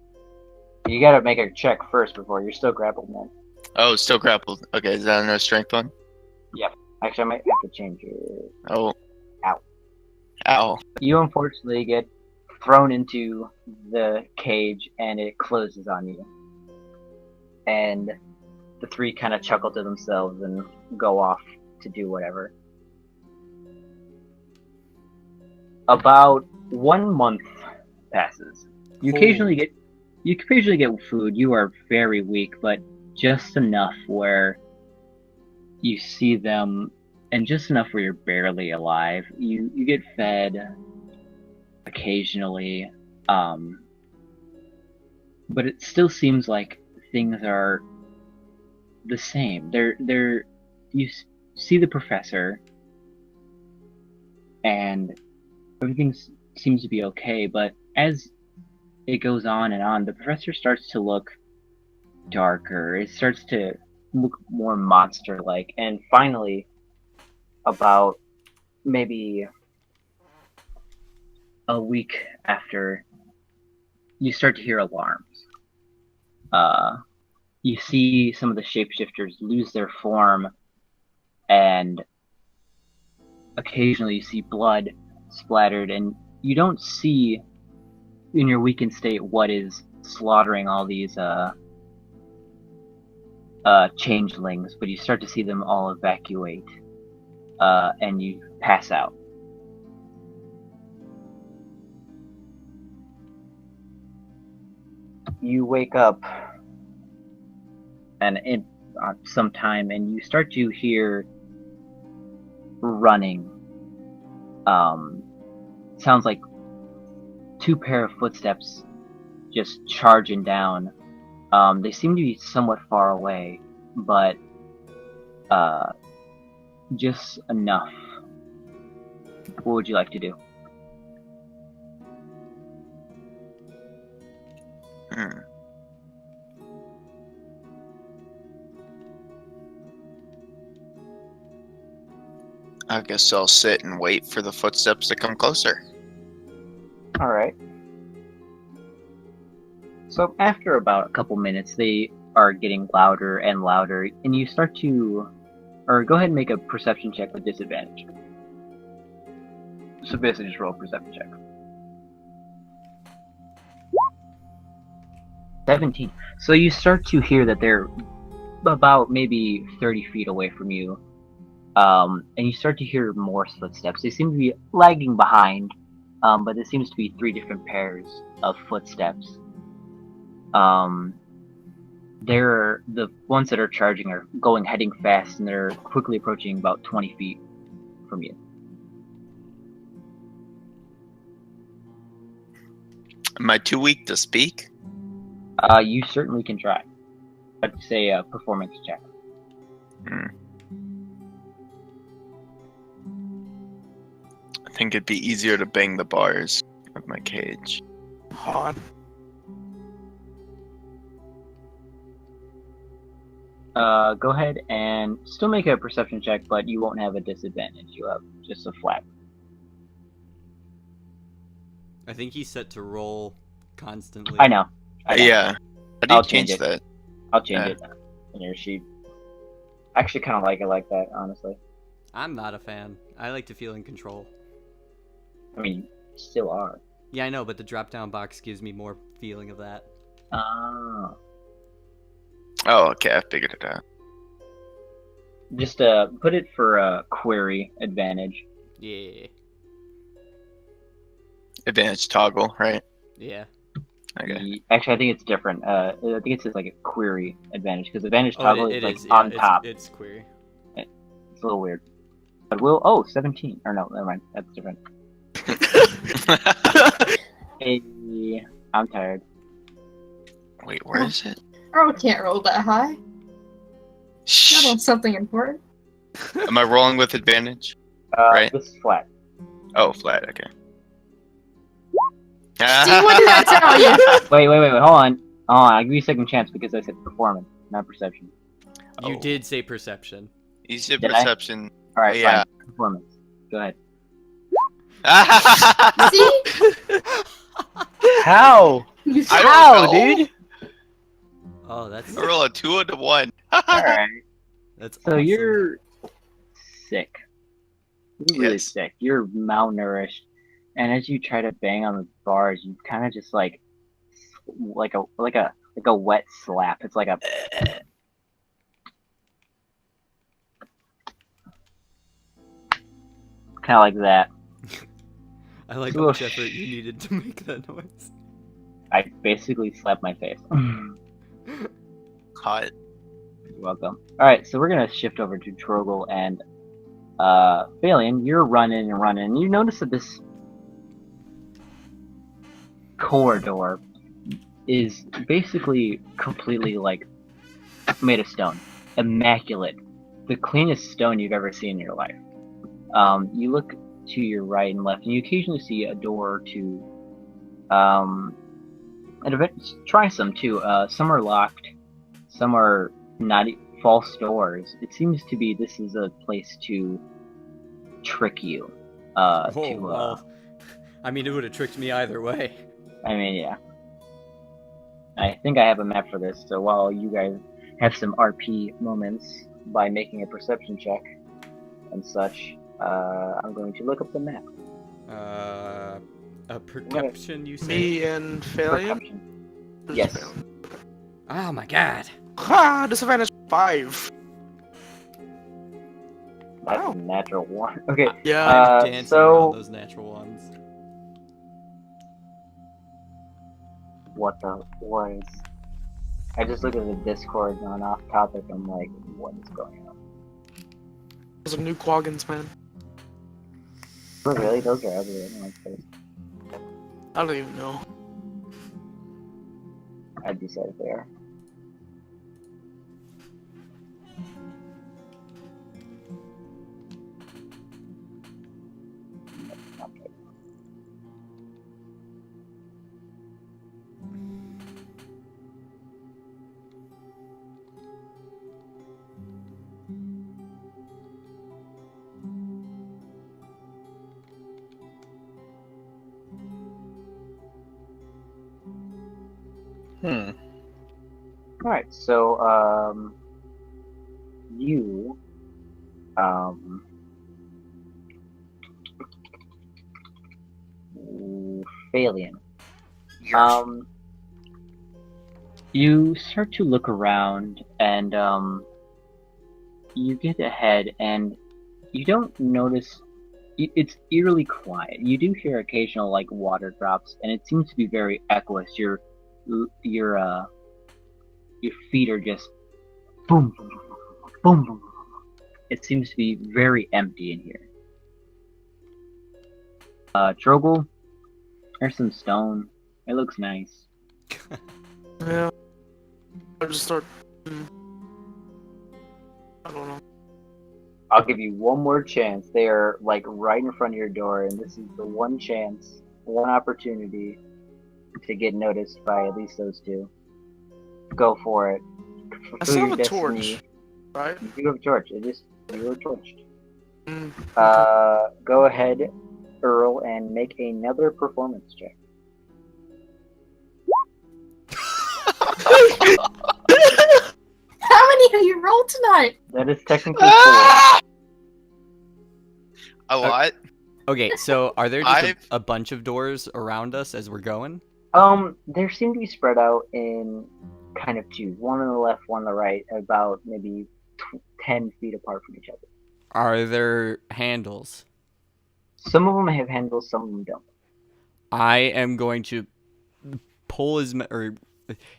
You gotta make a check first before you're still grappled, man. Oh, still grappled. Okay, is that another strength one? Actually, I might have to change it. Oh. Ow. Ow. You unfortunately get thrown into the cage, and it closes on you. And the three kind of chuckle to themselves and go off to do whatever. About 1 month passes. You occasionally get food. You are very weak, but just enough where you see them, and just enough where you're barely alive. You get fed occasionally, but it still seems like things are the same. You see the professor, and everything seems to be okay, but as it goes on and on, the professor starts to look darker. It starts to look more monster-like, and finally, about maybe a week after, you start to hear alarms. You see some of the shapeshifters lose their form, and occasionally you see blood splattered, and you don't see in your weakened state what is slaughtering all these changelings, but you start to see them all evacuate, and you pass out. you wake up and some time, and you start to hear running. Sounds like two pair of footsteps just charging down. They seem to be somewhat far away, but just enough. What would you like to do? I guess I'll sit and wait for the footsteps to come closer. Alright. So after about a couple minutes, they are getting louder and louder, and you start to... Or go ahead and make a perception check with disadvantage. So basically just roll a perception check. 17. So you start to hear that they're about maybe 30 feet away from you. And you start to hear more footsteps. They seem to be lagging behind, but there seems to be 3 different pairs of footsteps. They're the ones that are charging are heading fast, and they're quickly approaching about 20 feet from you. Am I too weak to speak? You certainly can try. I'd say a performance check. I think it'd be easier to bang the bars of my cage. Hot. Go ahead and still make a perception check, but you won't have a disadvantage. You have just a flat. I think he's set to roll constantly. I know. Yeah. How do you I'll change change it. that? I'll change it in your sheet. I actually kind of like it like that, honestly. I'm not a fan. I like to feel in control. I mean, you still are. Yeah, I know, but the drop-down box gives me more feeling of that. Ah. Oh, okay, I figured it out. Just put it for query advantage. Yeah. Advantage toggle, right? Yeah. Okay. Actually, I think it's different. I think it's just like a query advantage, because advantage Oh, toggle it is like is. Yeah, on top. It's query. It's a little weird. But we'll 17. Or no, never mind. That's different. Hey, I'm tired. Wait, where is it? Oh, can't roll that high. Not Shh. on something important. Am I rolling with advantage? Right. This is flat. Oh, flat, okay. See, what did I tell you? Wait. Hold on. I'll give you a second chance because I said performance, not perception. You Oh. did say perception. You said Did I? perception. Alright, Yeah. fine. Performance. Go ahead. See? How? You I How, don't know. dude? Oh, that's I roll a 2 and a 1. Alright. that's So awesome. you're sick. You're really Yes. sick. You're malnourished. And as you try to bang on the bars, you kind of just like a wet slap. It's like a kind of like that. I like It's a how much little effort you needed to make that noise. I basically slapped my face. Hot. You're welcome. Alright, so we're gonna shift over to Trogel and Phalion, you're running and running. You notice that this corridor is basically completely like made of stone. Immaculate. The cleanest stone you've ever seen in your life. You look to your right and left, and you occasionally see a door or two. Try some too. Some are locked, some are not false doors. It seems to be this is a place to trick you. Well, I mean, it would have tricked me either way. I mean, yeah. I think I have a map for this, so while you guys have some RP moments by making a perception check and such, I'm going to look up the map. A perception, you say? Me and Phalion? Perception. Yes. Oh my god. Ha! Disadvantage 5. That's Wow. a natural one. Okay. Yeah. Uh, Dancing so- around those natural ones. what is? I just look at the Discord and on off topic. I'm like, what is going on? Those are new Quaggins, man. Oh, really? Those are ugly. I don't like those. I don't even know. I'd be sad if they are. Okay. Hmm. Alright, so, you, Phalian. Yes. You start to look around and, you get ahead and you don't notice, it's eerily quiet. You do hear occasional, like, water drops, and it seems to be very echoous. Your feet are just boom, boom, boom, boom. It seems to be very empty in here. Trogel, there's some stone. It looks nice. Yeah. I just start. I don't know. I'll give you one more chance. They are like right in front of your door, and this is the one chance, one opportunity to get noticed by at least those two. Go for it. I Fulfill still your have a torch, destiny. right? You have a torch. You were torched. Okay. Go ahead, Earl, and make another performance check. How many have you rolled tonight? That is technically 4. A lot? Okay, so are there just I've- a bunch of doors around us as we're going? They seem to be spread out in kind of twos. One on the left, one on the right, about maybe 10 feet apart from each other. Are there handles? Some of them have handles, some of them don't. I am going to pull or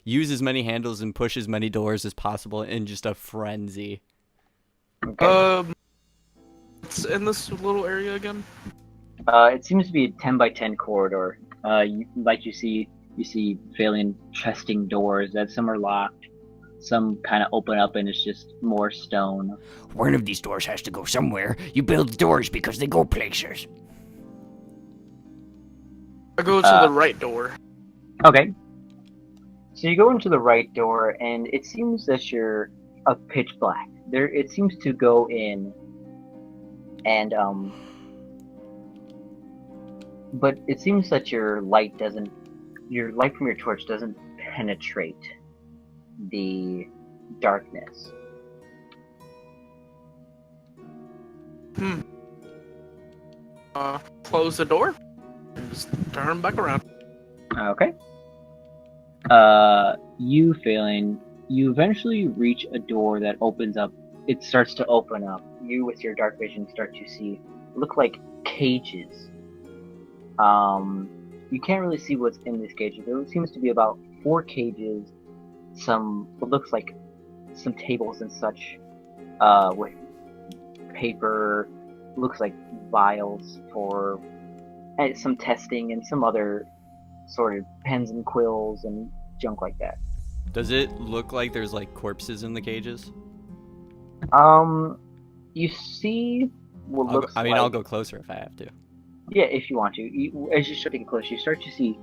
use as many handles and push as many doors as possible in just a frenzy. Okay. It's in this little area again. It seems to be a 10 by 10 corridor. You see Phalian chesting doors that some are locked, some kind of open up and it's just more stone. One of these doors has to go somewhere. You build doors because they go places. I go to the right door. Okay. So you go into the right door and it seems that you're a pitch black. It seems to go in and but it seems that your light from your torch doesn't penetrate the darkness. Close the door. And just turn back around. Okay. You failing, you eventually reach a door that opens up. It starts to open up. You, with your dark vision, start to see look like cages. You can't really see what's in these cages. There seems to be about 4 cages. What looks like some tables and such, with paper. Looks like vials for some testing and some other sort of pens and quills and junk like that. Does it look like there's like corpses in the cages? You see what looks like... I'll go closer if I have to. Yeah, if you want to. As you start to get close, you start to see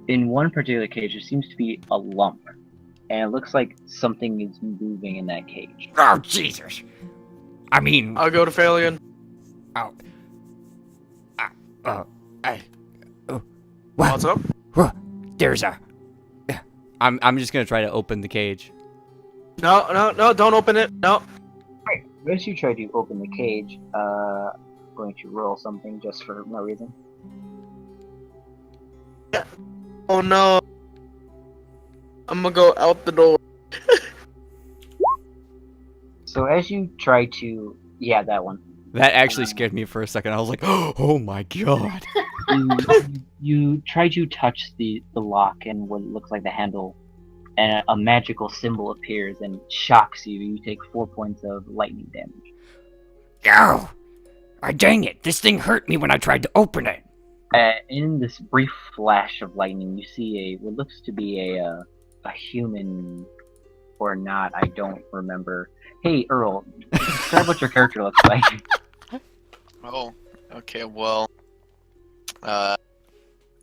in one particular cage there seems to be a lump. And it looks like something is moving in that cage. Oh, Jesus. I mean... I'll go to Phalian. Oh. What's up? There's a... I'm just gonna try to open the cage. No, don't open it. No. Right. As you try to open the cage, going to roll something just for no reason. Oh no. I'm gonna go out the door. So as you try to... Yeah, that one. That actually scared me for a second. I was like, oh my god. You try to touch the lock and what looks like the handle, and a magical symbol appears and shocks you. You take 4 points of lightning damage. Oh! Dang it! This thing hurt me when I tried to open it. In this brief flash of lightning, you see what looks to be a human, or not. I don't remember. Hey, Earl, describe what your character looks like. Oh, okay, well,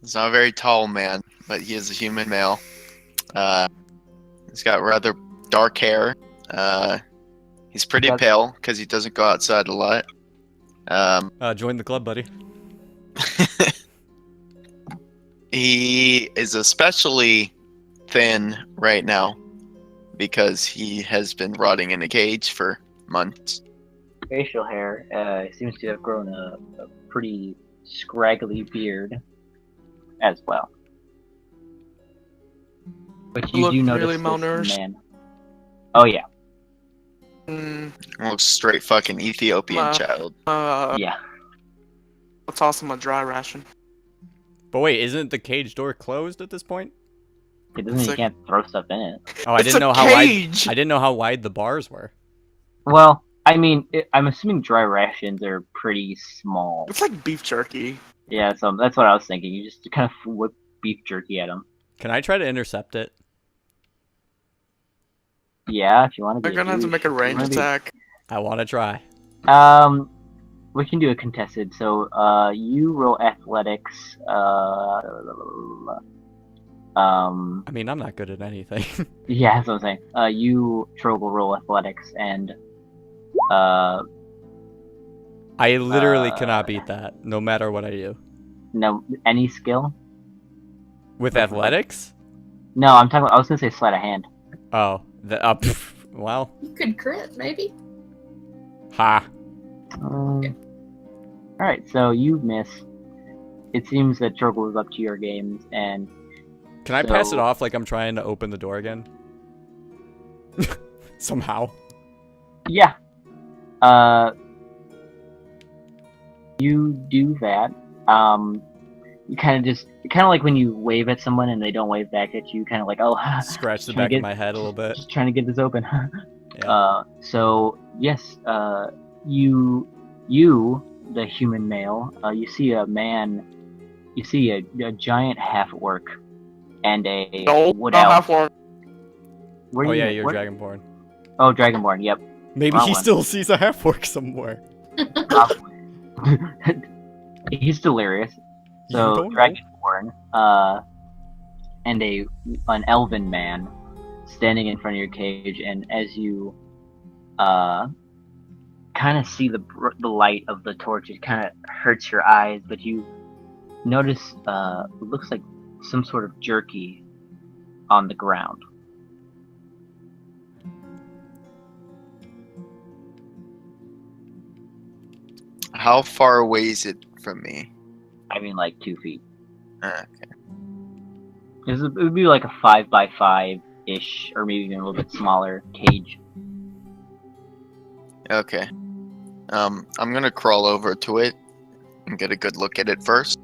he's not a very tall man, but he is a human male. He's got rather dark hair. He's pretty pale because he doesn't go outside a lot. Join the club, buddy. He is especially thin right now because he has been rotting in a cage for months. Facial hair seems to have grown a pretty scraggly beard as well. But you Look do notice really this malnourished. man. Oh yeah, Looks straight fucking Ethiopian Wow. child. yeah. Let's toss him a dry ration. But wait, isn't the cage door closed at this point? It doesn't. You It's can't throw stuff in it. Oh, I It's didn't a know how wide. cage! I didn't know how wide the bars were. Well, I mean, I'm assuming dry rations are pretty small. It's like beef jerky. Yeah, so that's what I was thinking. You just kind of whip beef jerky at them. Can I try to intercept it? Yeah, if you want to. They're gonna have to make a range attack. I want to try. We can do a contested. So, you roll athletics. I mean, I'm not good at anything. Yeah, that's what I'm saying. You Trogel roll athletics, and I literally cannot beat that, no matter what I do. no, any skill. With athletics? No, I'm talking. I was gonna say sleight of hand. Oh, well, You could crit, maybe. ha. All right, so you miss. It seems that Trogel is up to your games, and Can I pass it So- off like I'm trying to open the door again? Somehow. yeah, you do that. You kind of like when you wave at someone and they don't wave back at you, kind of like, oh, Scratch the Trying back to of get- my head a little bit. just trying to get this open. Yeah. So yes, you, the human male, you see a man, you see a giant half orc and a No, wood not elf. half orc. Where Oh do you- yeah, you're what- Dragonborn. Oh, Dragonborn. Yep. Maybe Wrong he one. still sees a half orc somewhere. He's delirious. You So don't know. Dragonborn, and an elven man standing in front of your cage, and as you kind of see the light of the torch, it kind of hurts your eyes, but you notice it looks like some sort of jerky on the ground. How far away is it from me? I mean, like 2 feet. Okay. It would be like a 5x5 ish, or maybe even a little bit smaller cage. Okay. I'm gonna crawl over to it and get a good look at it first.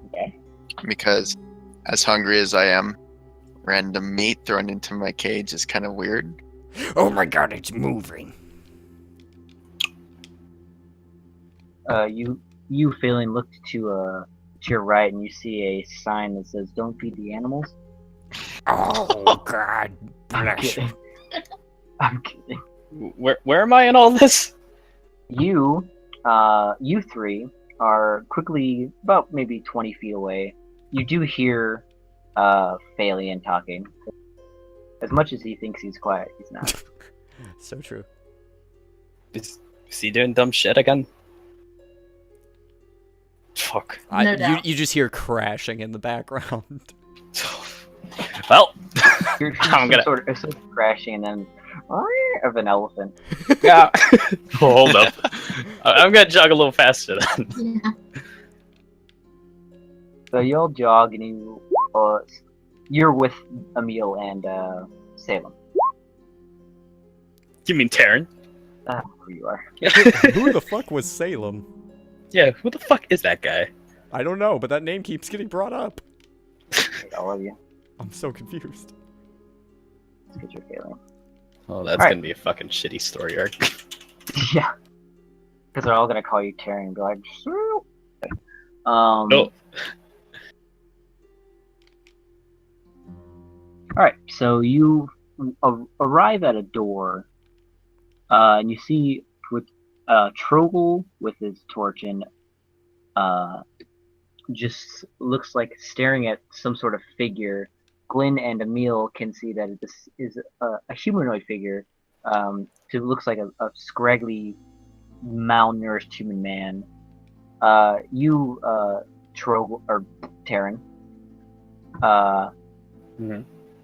Okay. Because, as hungry as I am, random meat thrown into my cage is kind of weird. Oh my god, it's moving. You failing look to your right, and you see a sign that says "Don't feed the animals." Oh god, I'm bless you. kidding. I'm kidding. Where am I in all this? You three are quickly about maybe 20 feet away. You do hear Phalian talking. As much as he thinks he's quiet, he's not. So true. Is he doing dumb shit again? Fuck. No doubt. You just hear crashing in the background. Well, You're I'm gonna- sort of crashing, and then of an elephant. yeah. Hold up. I'm gonna jog a little faster then. Yeah. So you all jog, and you're with Emil and Salem. You mean Taryn? Who you are. Who the fuck was Salem? Yeah, who the fuck is that guy? I don't know, but that name keeps getting brought up. All of you. I'm so confused. Let's get your feeling. Oh, that's Alright. gonna be a fucking shitty story arc. Yeah. Because they're all gonna call you Terry and be like, "Sue." No. Alright, so you arrive at a door, and you see with Trogel with his torch and just looks like staring at some sort of figure. Glenn and Emil can see that this is a humanoid figure. It looks like a scraggly, malnourished human man. You, Trogel, or Terran,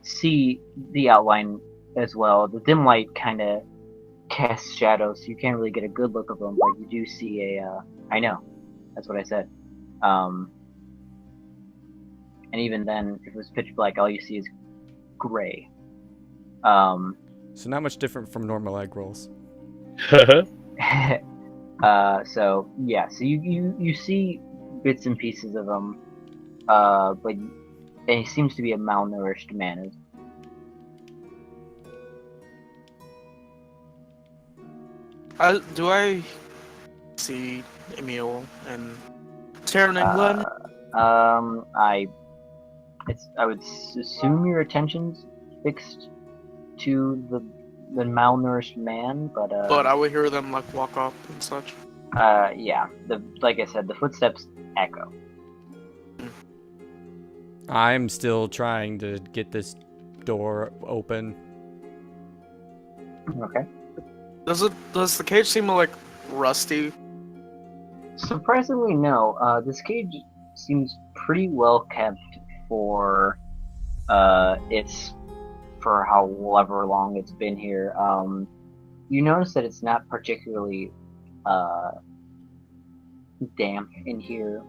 see the outline as well. The dim light kind of casts shadows, so you can't really get a good look of them, but you do see I know, that's what I said. And even then, if it was pitch black, all you see is gray. So not much different from normal egg rolls. So yeah, so you see bits and pieces of him, but he seems to be a malnourished man. Do I see Emil and Taryn and Glenn? I would assume your attention's fixed to the malnourished man, but But I would hear them like walk up and such. yeah, like I said, the footsteps echo. I'm still trying to get this door open. Okay. Does the cage seem like rusty? Surprisingly, no. This cage seems pretty well kept for for however long it's been here. You notice that it's not particularly damp in here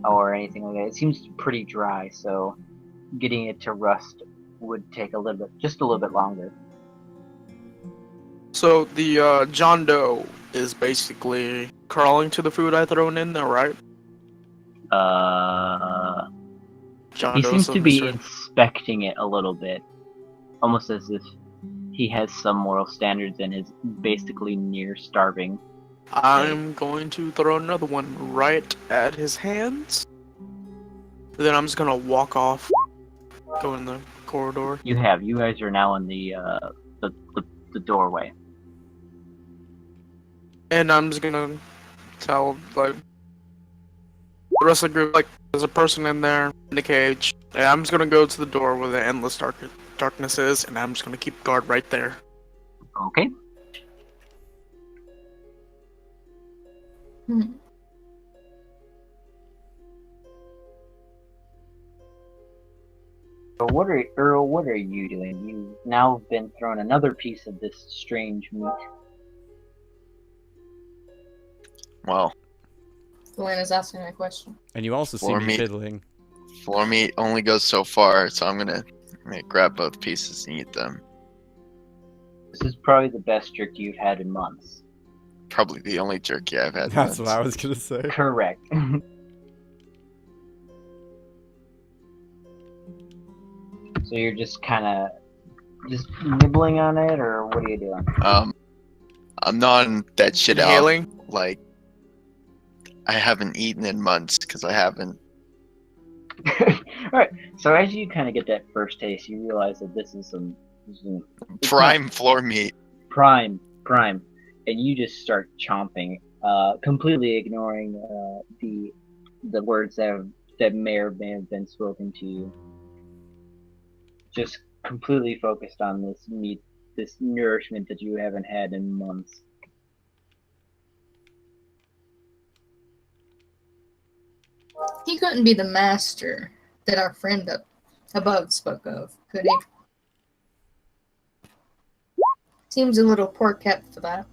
or anything like that. It seems pretty dry, so getting it to rust would take just a little bit longer. So the John Doe is basically crawling to the food I thrown in there, right? John He Doe seems is to a be mystery. inspecting it a little bit, almost as if he has some moral standards and is basically near starving. I'm going to throw another one right at his hands. Then I'm just gonna walk off, go in the corridor. You guys are now in the doorway. And I'm just gonna tell, like, the rest of the group, like, there's a person in there, in the cage. And I'm just gonna go to the door where the endless darkness is, and I'm just gonna keep guard right there. Okay. Hmm. So Earl, what are you doing? You've now been thrown another piece of this strange meat. Well, Glenn is asking a question. And you also see Floor me meat. fiddling. floor meat only goes so far, so I'm gonna grab both pieces and eat them. This is probably the best jerky you've had in months. Probably the only jerky I've had. That's once. what I was gonna say. Correct. So you're just kind of nibbling on it, or what are you doing? I'm gnawing that shit out. Inhaling? Like, I haven't eaten in months because I haven't. Alright, so as you kind of get that first taste, you realize that this is some it's Prime floor meat. prime, and you just start chomping, completely ignoring the words that may have been spoken to you. Just completely focused on this meat, this nourishment that you haven't had in months. He couldn't be the master that our friend up above spoke of, could he? Seems a little poor kept for that.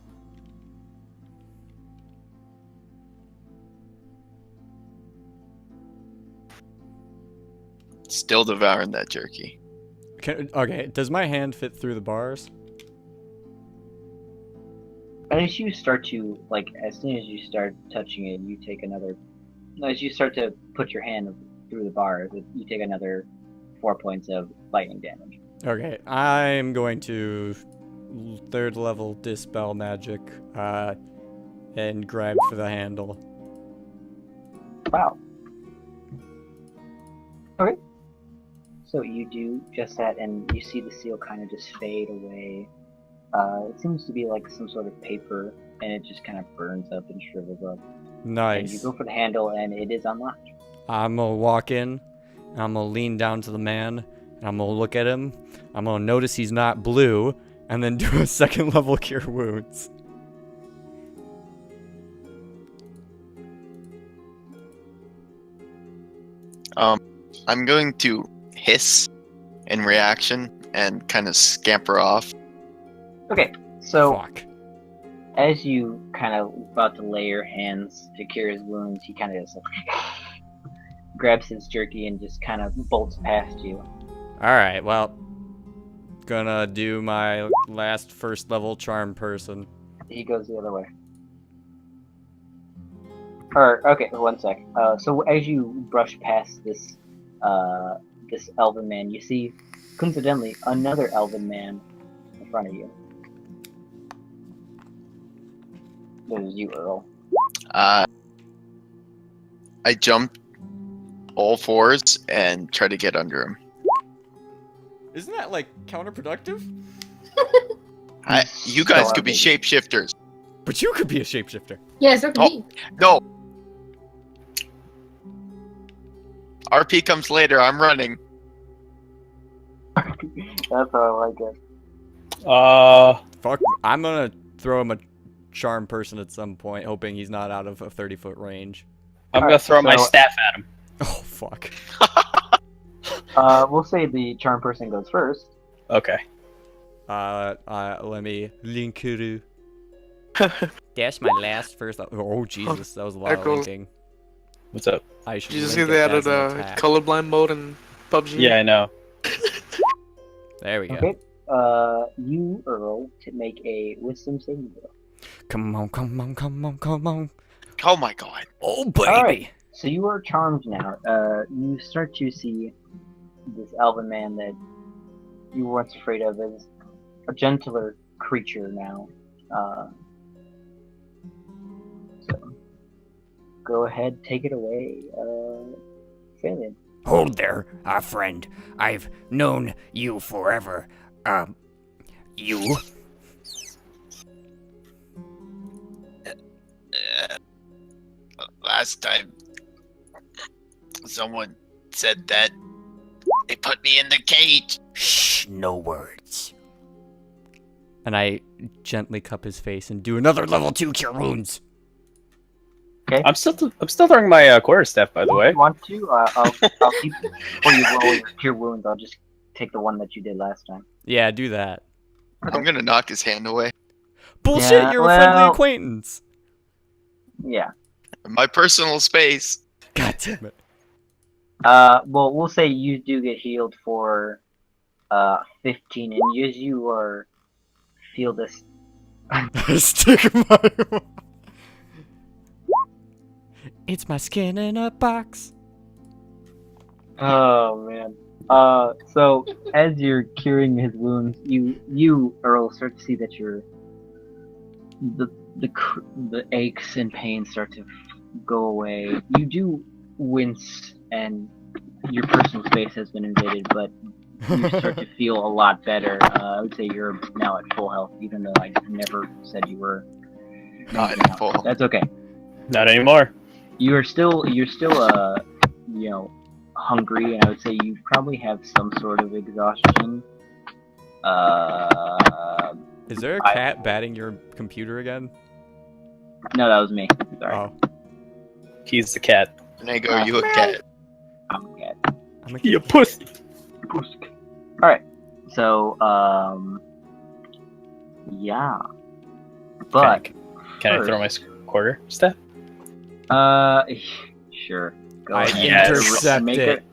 Still devouring that jerky. Okay, does my hand fit through the bars? as you start to as soon as you start touching it, you take another. As you start to put your hand through the bars, you take another 4 points of lightning damage. Okay, I'm going to 3rd level dispel magic, and grab for the handle. Wow. Okay. So you do just that, and you see the seal kind of just fade away. It seems to be like some sort of paper, and it just kind of burns up and shrivels up. And you Nice. go for the handle, and it is unlocked. I'm gonna walk in, and I'm gonna lean down to the man, and I'm gonna look at him. I'm gonna notice he's not blue, and then do a 2nd level cure wounds. I'm going to hiss in reaction and kind of scamper off. Okay, so Fuck. as you kind of about to lay your hands to cure his wounds, he kind of just grabs his jerky and just kind of bolts past you. Alright, well. Gonna do my last 1st level charm person. He goes the other way. Okay, 1 sec. So as you brush past this elven man, you see, coincidentally, another elven man in front of you. This is you, Earl. I jump all fours and try to get under him. Isn't that, like, counterproductive? You guys could be shapeshifters. But you could be a shapeshifter. Yeah, so can he. No. RP comes later. I'm running. That's how I like it. Fuck. I'm gonna throw him a charm person at some point, hoping he's not out of a 30-foot range. I'm gonna throw my so- staff at him. Oh, fuck. We'll say the charm person goes first. Okay. Let me linkuru. That's my last first. Oh, Jesus, that was a lot of Echoes. linking. What's up? I should Did you see link they it added as an a attack. colorblind mode in PUBG? Yeah, I know. There we go. Okay. You, Earl, to make a wisdom saving throw. Come on, come on, come on, come on. Oh my god. Oh, baby. Alright. So you are charmed now. You start to see this elven man that you were once afraid of as a gentler creature now. So go ahead, take it away, Phelan. Hold there, friend. I've known you forever. You? Last time someone said that they put me in the cage. Shh, no words. And I gently cup his face and do another level 2 cure wounds. I'm still throwing my quarterstaff, by the If way. you want to, I'll keep before you roll your cure wounds. I'll just take the one that you did last time. Yeah, do that. I'm gonna knock his hand away. Bullshit, Yeah, you're a friendly well- acquaintance. Yeah. My personal space. God damn it. Well, we'll say you do get healed for 15, and as you feel this. Stick my... It's my skin in a box. Oh man. So as you're curing his wounds, you Earl start to see that the aches and pains start to go away. You do wince, and your personal space has been invaded, but you start to feel a lot better. I would say you're now at full health, even though I never said you were. Not at full. That's okay. Not anymore. You're still hungry, and I would say you probably have some sort of exhaustion. Is there a cat batting your computer again? No, that was me. Sorry. Oh. He's the cat. And I go, you a cat. I'm a cat. I'm a You pussy. Alright. So, yeah. But, Can I throw my quarter staff? sure. Go I ahead. Yes. intercept Make it.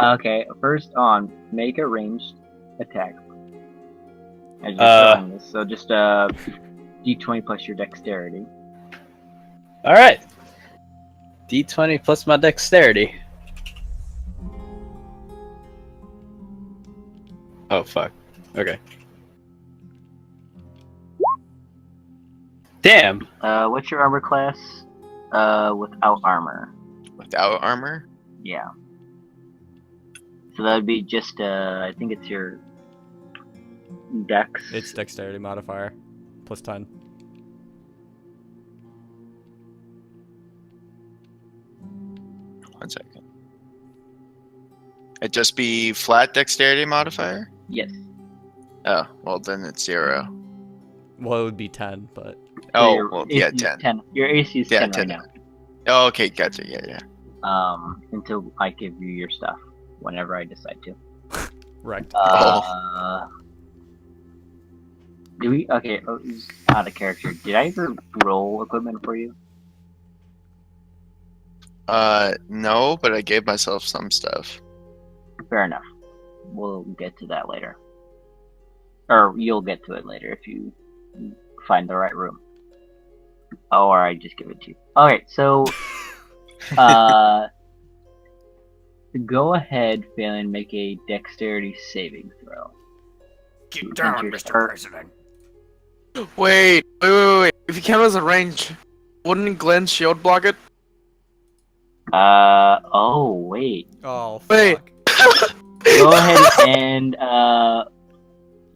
Okay, first on, make a ranged attack. I just throwing this, so just, d20 plus your dexterity. All right. D20 plus my dexterity. Oh fuck. Okay. Damn. What's your armor class? Without armor. Without armor? Yeah. So that would be just, I think it's your dex. It's dexterity modifier. Plus 10. One second. It'd just be flat dexterity modifier? Yes. Oh, well then it's 0. Well, it would be 10, but So Oh, your well, yeah, AC is 10. Your AC is Yeah, 10 10. right now. Oh, okay, gotcha. Yeah. Until I give you your stuff, whenever I decide to. wrecked. Do we? Okay, out of character. Did I ever roll equipment for you? No, but I gave myself some stuff. Fair enough. We'll get to that later. Or you'll get to it later if you find the right room. Or I just give it to you. Alright, so go ahead, Phelan, make a dexterity saving throw. Get down, Your Mr. turn. President. Wait. If you count as a range, wouldn't Glenn's shield block it? Oh, wait. Oh, Wait. fuck. Go ahead and,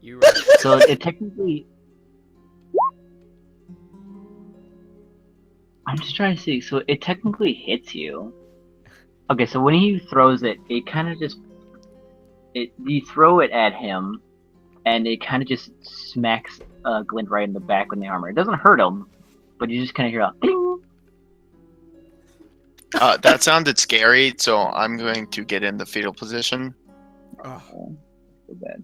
You wrecked. so it technically... I'm just trying to see, so it technically hits you. Okay, so when he throws it, it kind of just... you throw it at him, and it kind of just smacks Glint right in the back with the armor. It doesn't hurt him, but you just kind of hear a ding! That sounded scary, so I'm going to get in the fetal position. Oh, so bad.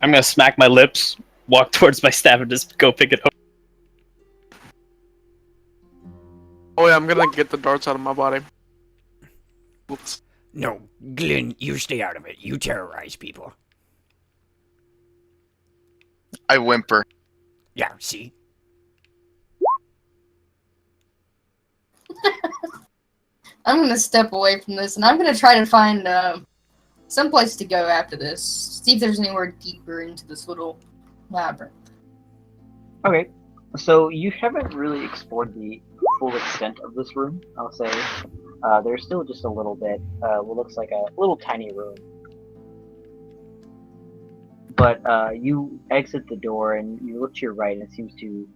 I'm gonna smack my lips, walk towards my staff, and just go pick it up. Oh yeah, I'm gonna get the darts out of my body. Oops. No, Glenn, you stay out of it. You terrorize people. I whimper. Yeah, see? I'm gonna step away from this, and I'm gonna try to find some place to go after this. See if there's anywhere deeper into this little labyrinth. Okay, so you haven't really explored the full extent of this room, I'll say. There's still just a little bit, what looks like a little tiny room. But you exit the door and you look to your right and it seems to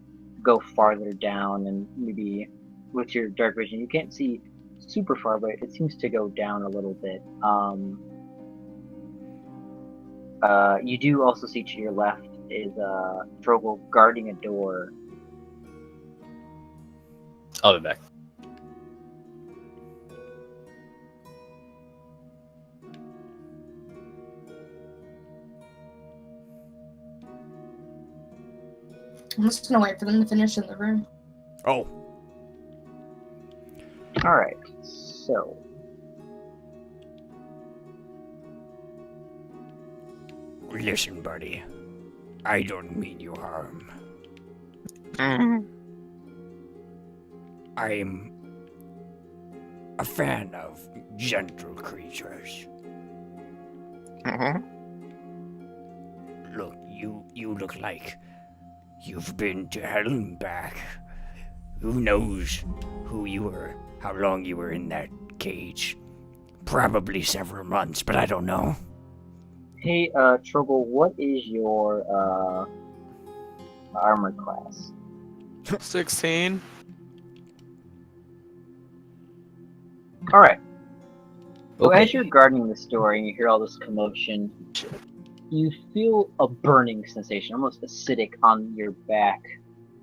go farther down, and maybe with your dark vision you can't see super far, but it seems to go down a little bit. You do also see to your left is Trogel guarding a door. I'll be back. I'm just gonna wait for them to finish in the room. Oh, Alright, so Listen, buddy. I don't mean you harm. I'm a fan of gentle creatures. Look, you look like you've been to hell and back. Who knows who you were, how long you were in that cage. Probably several months, but I don't know. hey, Trogel, what is your armor class? 16. Alright. So Okay. as you're guarding this door and you hear all this commotion, you feel a burning sensation, almost acidic on your back,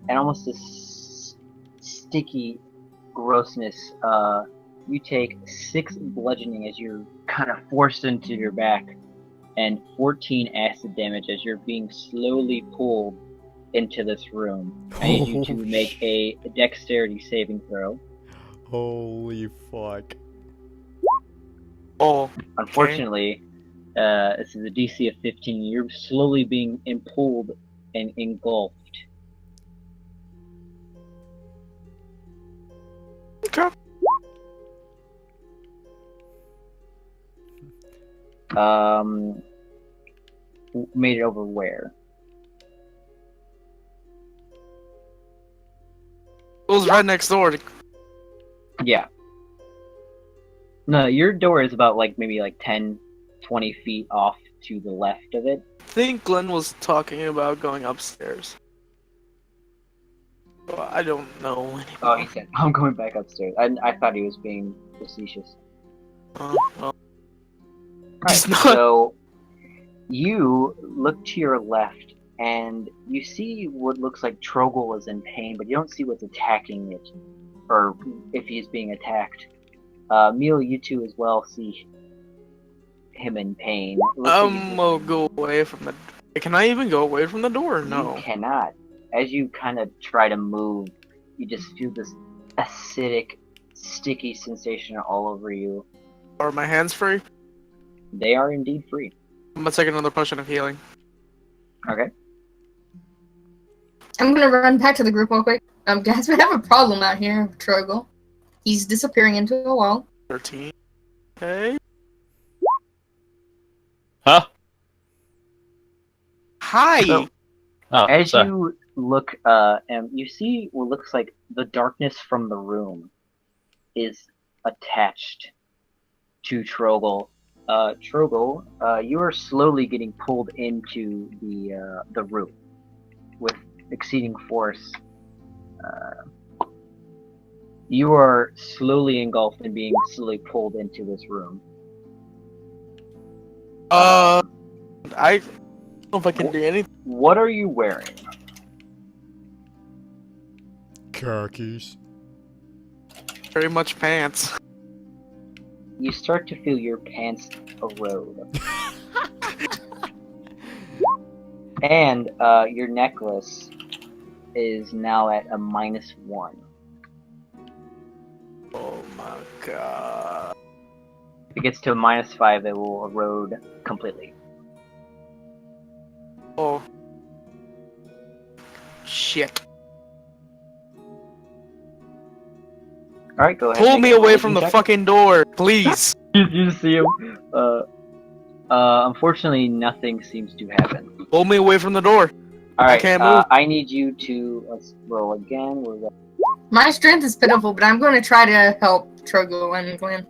and almost this sticky grossness. You take 6 bludgeoning as you're kind of forced into your back, and 14 acid damage as you're being slowly pulled into this room. I need you to make a dexterity saving throw. holy fuck. Oh, Unfortunately, This is a DC of 15. You're slowly being pulled and engulfed. Okay. Made it over where? It was right next door. Yeah. No, your door is about maybe 10, 20 feet off to the left of it. I think Glenn was talking about going upstairs. Well, I don't know anymore. Oh, he said, I'm going back upstairs. I thought he was being facetious. Well, Alright, He's not. so you look to your left and you see what looks like Trogel is in pain, but you don't see what's attacking it, or if he's being attacked. Meal, you two as well see him in pain. It looks like he's I'll go away from the. Can I even go away from the door? You No. cannot. As you kind of try to move, you just feel this acidic, sticky sensation all over you. Are my hands free? They are indeed free. I'm gonna take another potion of healing. Okay. I'm gonna run back to the group real quick. Guys, we have a problem out here with Trogel. He's disappearing into a wall. 13. Okay. Huh? Hi! So- Oh, As sorry. you look, and you see what looks like the darkness from the room is attached to Trogel. Trogel, you are slowly getting pulled into the room with exceeding force. You are slowly engulfed and being slowly pulled into this room. I don't know if I can do anything. What are you wearing? Khakis. Very much pants. You start to feel your pants erode. And your necklace is now at a -1. Oh my god. If it gets to a -5, it will erode completely. Oh. Shit. Alright, go ahead. Pull make me a away religion from the check. fucking door, please. You see him. Unfortunately, nothing seems to happen. Pull me away from the door. Alright, can't move. I need you to, let's roll again. My strength is pitiful, but I'm going to try to help Trogel and Glenn.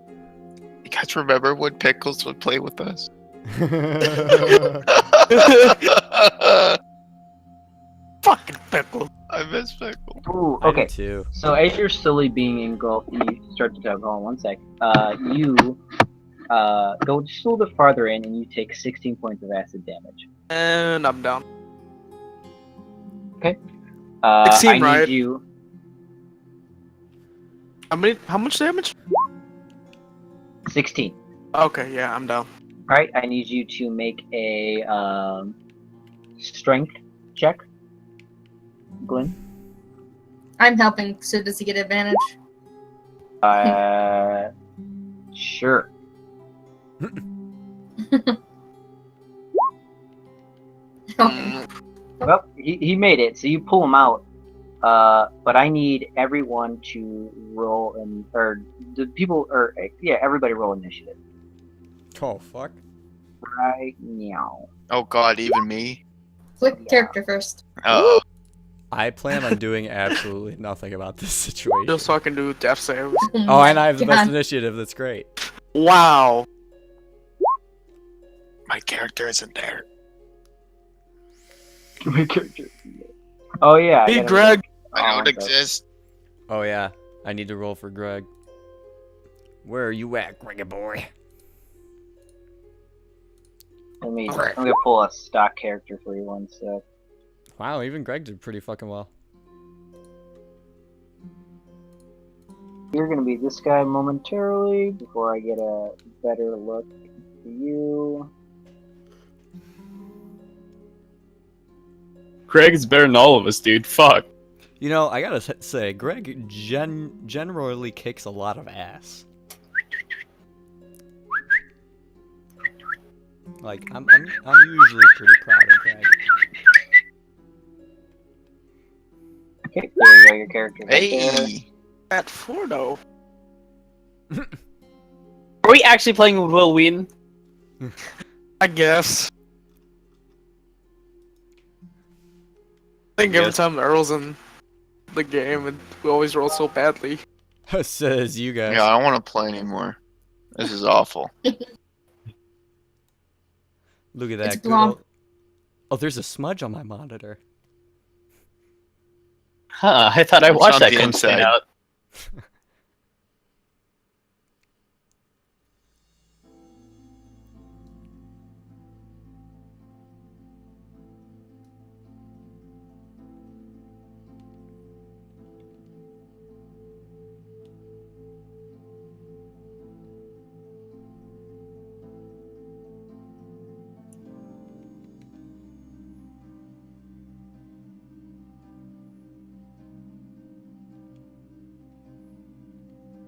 You guys remember when Pickles would play with us? Fucking pickle. I miss Pickles. Ooh, I okay. do too. So as you're slowly being engulfed, you start to talk. Hold on one sec. You go just a little bit farther in, and you take 16 points of acid damage. And I'm down. 16, I need right? you. How much damage? 16. Okay, yeah, I'm down. All right, I need you to make a strength check. Glenn. I'm helping, so does he get advantage? Sure. Okay. Well, he made it, so you pull him out. But I need everyone to roll, everybody roll initiative Oh, fuck. right now. Oh god, even me? Click character first. Oh, I plan on doing absolutely nothing about this situation. Just so I can do death saves. Oh, and I have the best God. initiative. That's great. Wow. my character isn't there. My character. Oh yeah. Hey, gotta- Greg. I don't so- exist. Oh, yeah. I need to roll for Greg. Where are you at, Greggy boy? I'm gonna pull a stock character for you one sec. Wow, even Greg did pretty fucking well. You're gonna be this guy momentarily before I get a better look for you. Greg's better than all of us, dude. Fuck. You know, I gotta say, Greg generally kicks a lot of ass. Like, I'm usually pretty proud of Greg. Okay, there you go, your character right there. Hey, At Fordo. Are we actually playing with Will Wheaton? I guess. I think every Yes. time Earl's in the game, we always roll so badly. Says you guys. yeah, I don't want to play anymore. This is awful. Look at It's that. Good blonde. old... Oh, there's a smudge on my monitor. Huh, I thought I It's watched on that the come clean inside. out.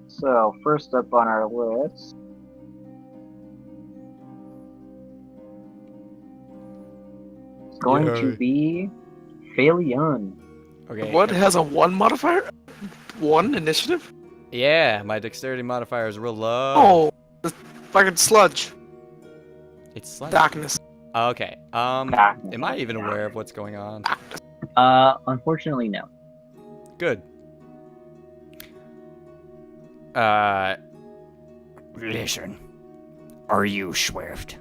So, first up on our list. Is going to Yay. be Faelion. Okay. What has a 1 modifier? 1 initiative? Yeah, my dexterity modifier is real low. Oh, the fucking sludge. It's slight. Darkness. Okay. Darkness. Am I even aware of what's going on? Unfortunately, no. Good. Listen, are you Swift?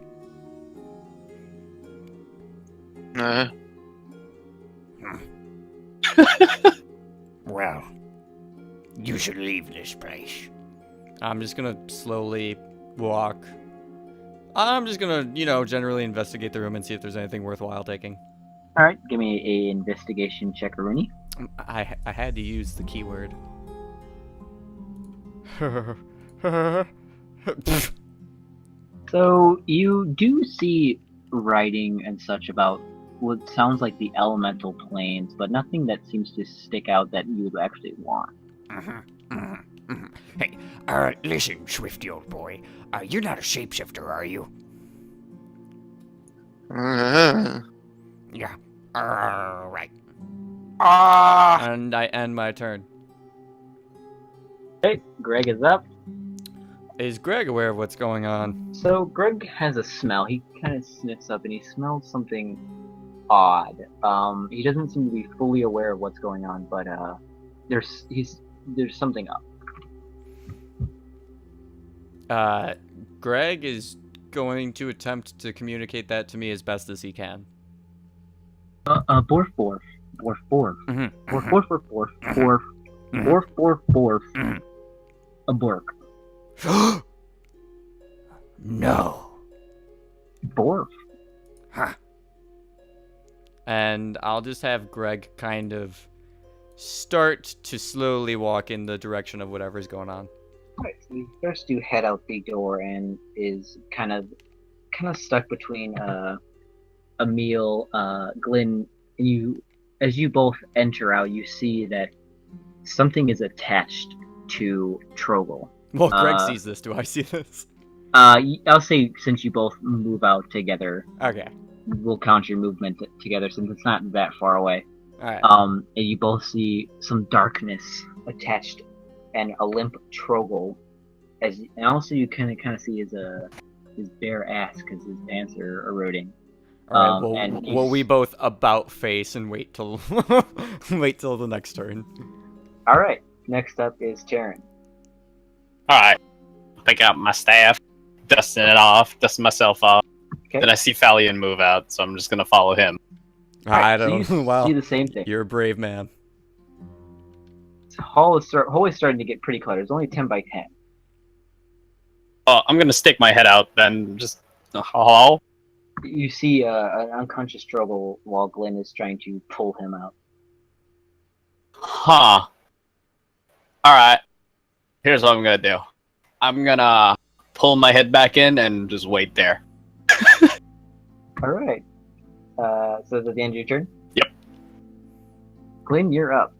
Uh, Well, you should leave this place. I'm just gonna slowly walk. I'm just gonna, generally investigate the room and see if there's anything worthwhile taking. Alright, give me a investigation check, Rooney. I had to use the keyword. So, you do see writing and such about what sounds like the elemental planes, but nothing that seems to stick out that you would actually want. Hey, listen, Swifty old boy. You're not a shapeshifter, are you? Yeah. Right. Ah, And I end my turn. Okay, Greg is up. Is Greg aware of what's going on? So, Greg has a smell. He kind of sniffs up and he smells something odd. He doesn't seem to be fully aware of what's going on, but there's something up. Greg is going to attempt to communicate that to me as best as he can. Borf. Mhm. Borf. A bork. No. Borf. Huh. And I'll just have Greg kind of start to slowly walk in the direction of whatever's going on. Alright, so he starts to head out the door and is kind of stuck between Emil, Glenn, and as you both enter out, you see that something is attached to Trogel. Well, Greg sees this. Do I see this? I'll say since you both move out together, Okay. we'll count your movement together since it's not that far away. Alright. And you both see some darkness attached and a limp Trogel, and also you kind of see his bare ass because his pants are eroding. Alright, and will we he's- both about face and wait till wait till the next turn? All right, next up is Taryn. Alright. Pick up my staff, dusting myself off. Okay. Then I see Falion move out, so I'm just gonna follow him. I So don't. you Well, see the same thing. you're a brave man. Hall is starting to get pretty cluttered. It's only 10 by 10. I'm gonna stick my head out then. Just hello. You see an unconscious Trogel while Glenn is trying to pull him out. Huh. Alright. Here's what I'm gonna do. I'm gonna pull my head back in and just wait there. All right. So is it the end of your turn? Yep. Glenn, you're up.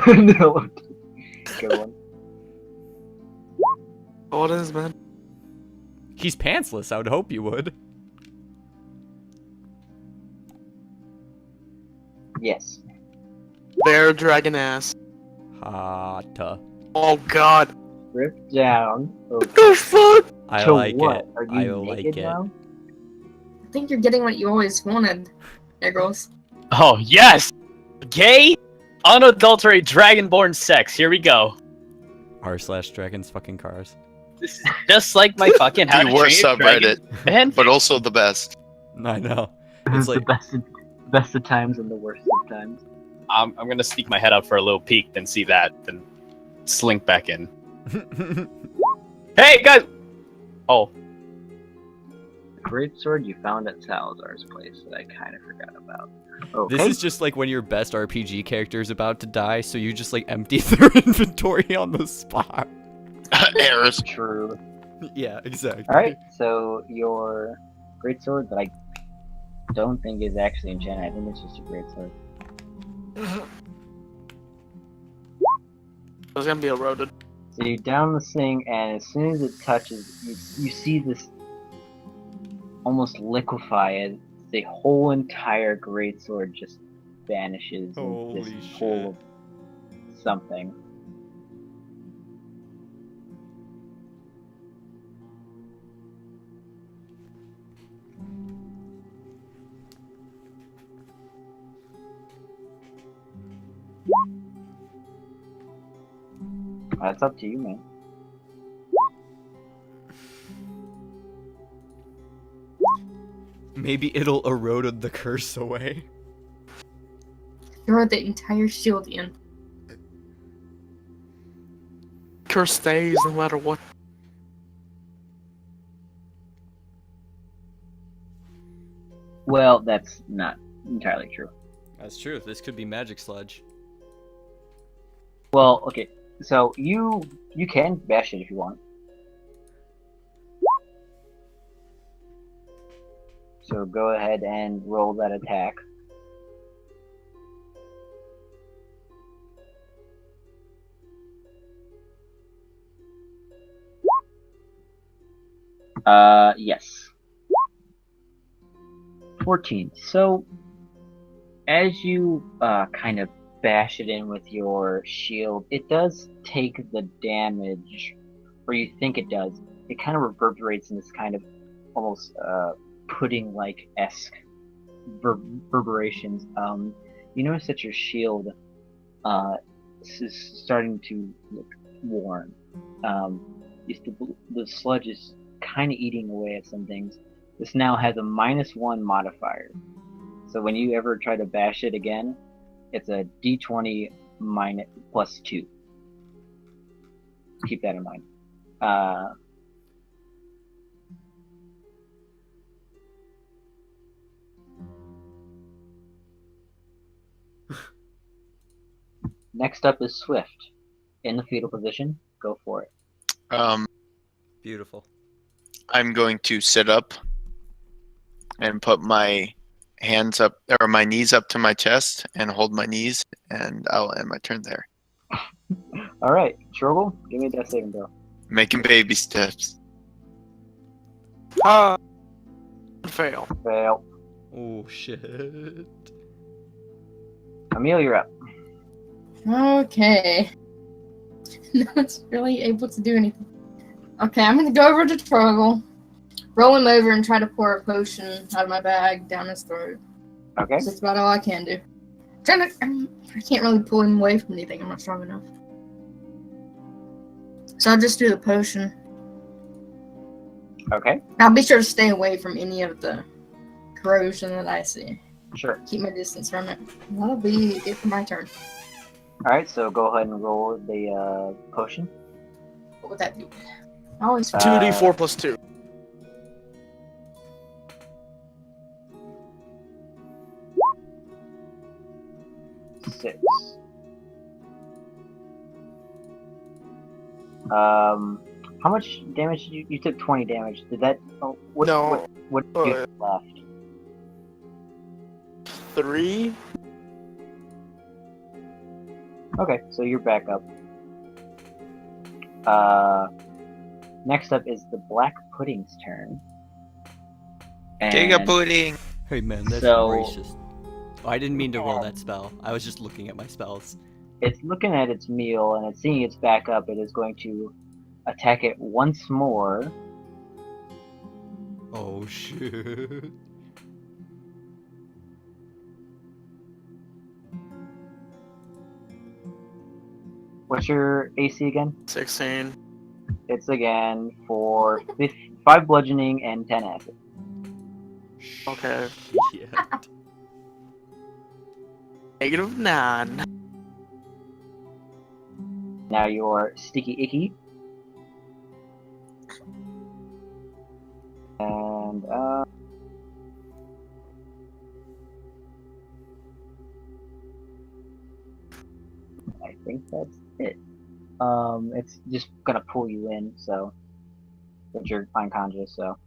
No. Good one. What is, man? He's pantsless. I would hope you would. Yes. Bear dragon ass. Hata. Oh god. Rip down. What the fuck? I To like what? it. Are I you like naked it. now? I think you're getting what you always wanted, there, girls. Oh yes, gay, unadulterated dragonborn sex. Here we go. r/dragons fucking cars. This is just like my fucking How The to worst Train Your Dragon subreddit, fan. but also the best. I know. It's It's like the best of times and the worst of times. I'm gonna sneak my head out for a little peek, then see that, then slink back in. Hey guys! Oh, The great sword you found at Salazar's place that I kind of forgot about. Okay. this is just like when your best RPG character is about to die, so you just like empty their inventory on the spot. Errors. true. Yeah, exactly. Alright, so your great sword that I don't think is actually enchanted. I think it's just a great sword. It's gonna be eroded. So you down this thing, and as soon as it touches, you see this almost liquefy as the whole entire greatsword just vanishes in Holy this shit. pool of something. That's up to you, man. Maybe it'll erode the curse away. Throw the entire shield in. Curse stays no matter what. Well, that's not entirely true. That's true. This could be magic sludge. Well, okay, so you can bash it if you want. So go ahead and roll that attack. Yes. 14. So, as you kind of bash it in with your shield, it does take the damage, or you think it does. It kind of reverberates in this kind of almost pudding-like esque reverberations. You notice that your shield is starting to look worn. The sludge is kind of eating away at some things. This now has a -1 modifier. So when you ever try to bash it again, it's a d20 +2. Keep that in mind. Next up is Swift. In the fetal position, go for it. Beautiful. I'm going to sit up and put my hands up, or my knees up to my chest and hold my knees, and I'll end my turn there. Alright, Troggle, give me a death saving throw. Making baby steps. Fail. Fail. Oh shit. Emil, you're up. Okay. No one's really able to do anything. Okay, I'm gonna go over to Troggle, roll him over, and try to pour a potion out of my bag down his throat. Okay. That's about all I can do. I can't really pull him away from anything. I'm not strong enough. So I'll just do the potion. Okay, I'll be sure to stay away from any of the corrosion that I see. sure. Keep my distance from it. That'll be it for my turn. Alright, so go ahead and roll the potion. What would that do? I always 2d4 plus 2. Six. How much damage did you took 20 damage. Did that what No, what do you have left? 3. Okay, so you're back up. Next up is the Black Pudding's turn. Giga And pudding. Hey man, that's So- racist. Oh, I didn't mean to roll that spell. I was just looking at my spells. it's looking at its meal, and it's seeing its back up. It is going to attack it once more. Oh shit. What's your AC again? 16. It's again for 5 bludgeoning and 10 acid. Okay. Yeah. -9. Now you're Sticky Icky. And, I think that's it. It's just gonna pull you in, so. But you're unconscious, so.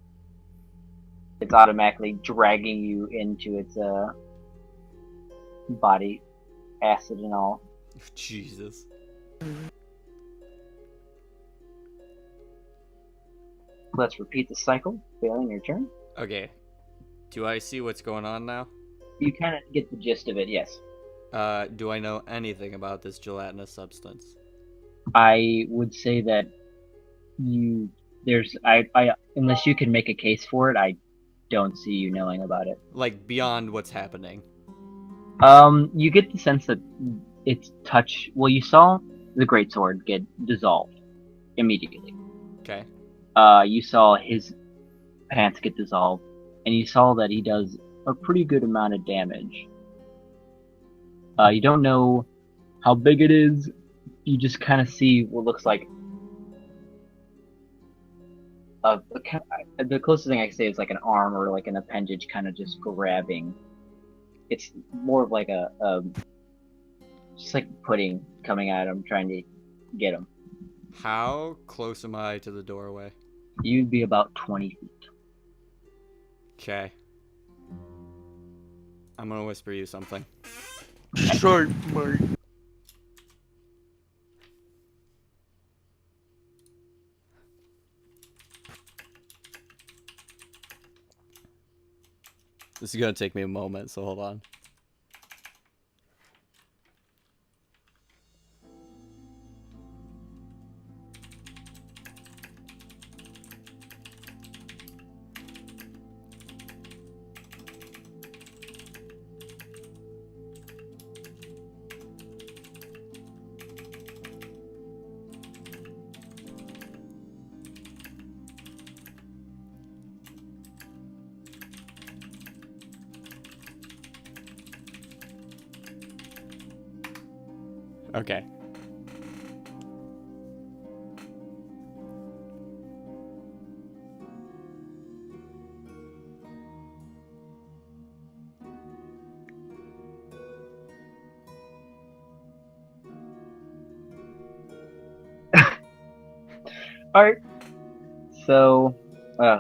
It's automatically dragging you into its, body, acid and all. Jesus. Let's repeat the cycle, failing your turn. Okay. Do I see what's going on now? You kind of get the gist of it, yes. Do I know anything about this gelatinous substance? I would say that unless you can make a case for it, I don't see you knowing about it. Like, beyond what's happening. You get the sense that you saw the greatsword get dissolved immediately. Okay. You saw his pants get dissolved, and you saw that he does a pretty good amount of damage. You don't know how big it is. You just kind of see what looks like. The closest thing I can say is like an arm or like an appendage, kind of just grabbing. It's more of like just like pudding coming at him, trying to get him. How close am I to the doorway? You'd be about 20 feet. Okay. I'm gonna whisper you something. Sure, Mark. This is gonna take me a moment, so hold on. Okay. Alright. So,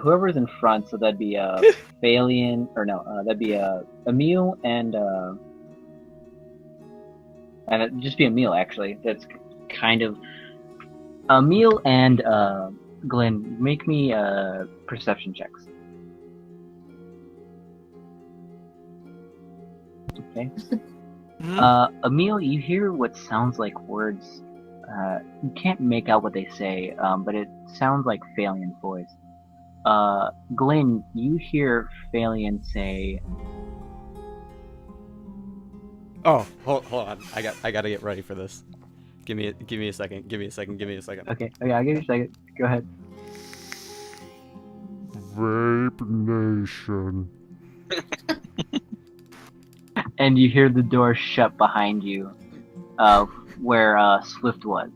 whoever's in front, so that'd be Phalian, or no, that'd be Emil and it'd just be Emil actually. That's kind of Emil and Glenn. Make me perception checks. Okay. Emil, you hear what sounds like words. You can't make out what they say, but it sounds like Phalian's voice. Glenn, you hear Phalian say, Oh, hold on. I gotta get ready for this. Give me a second. okay, I'll give you a second. Go ahead. Vape Nation. And you hear the door shut behind you, where Swift was.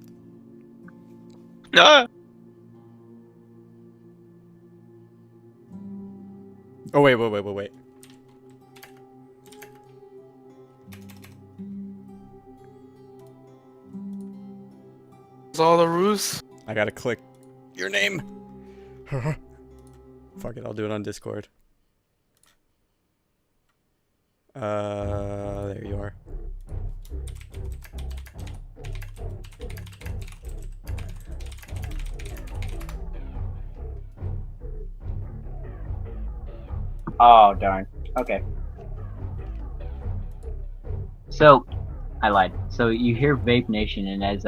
No. Oh wait. Is all the ruse? I gotta click your name. Fuck it, I'll do it on Discord. There you are. Oh darn. Okay. So, I lied. So you hear Vape Nation, and as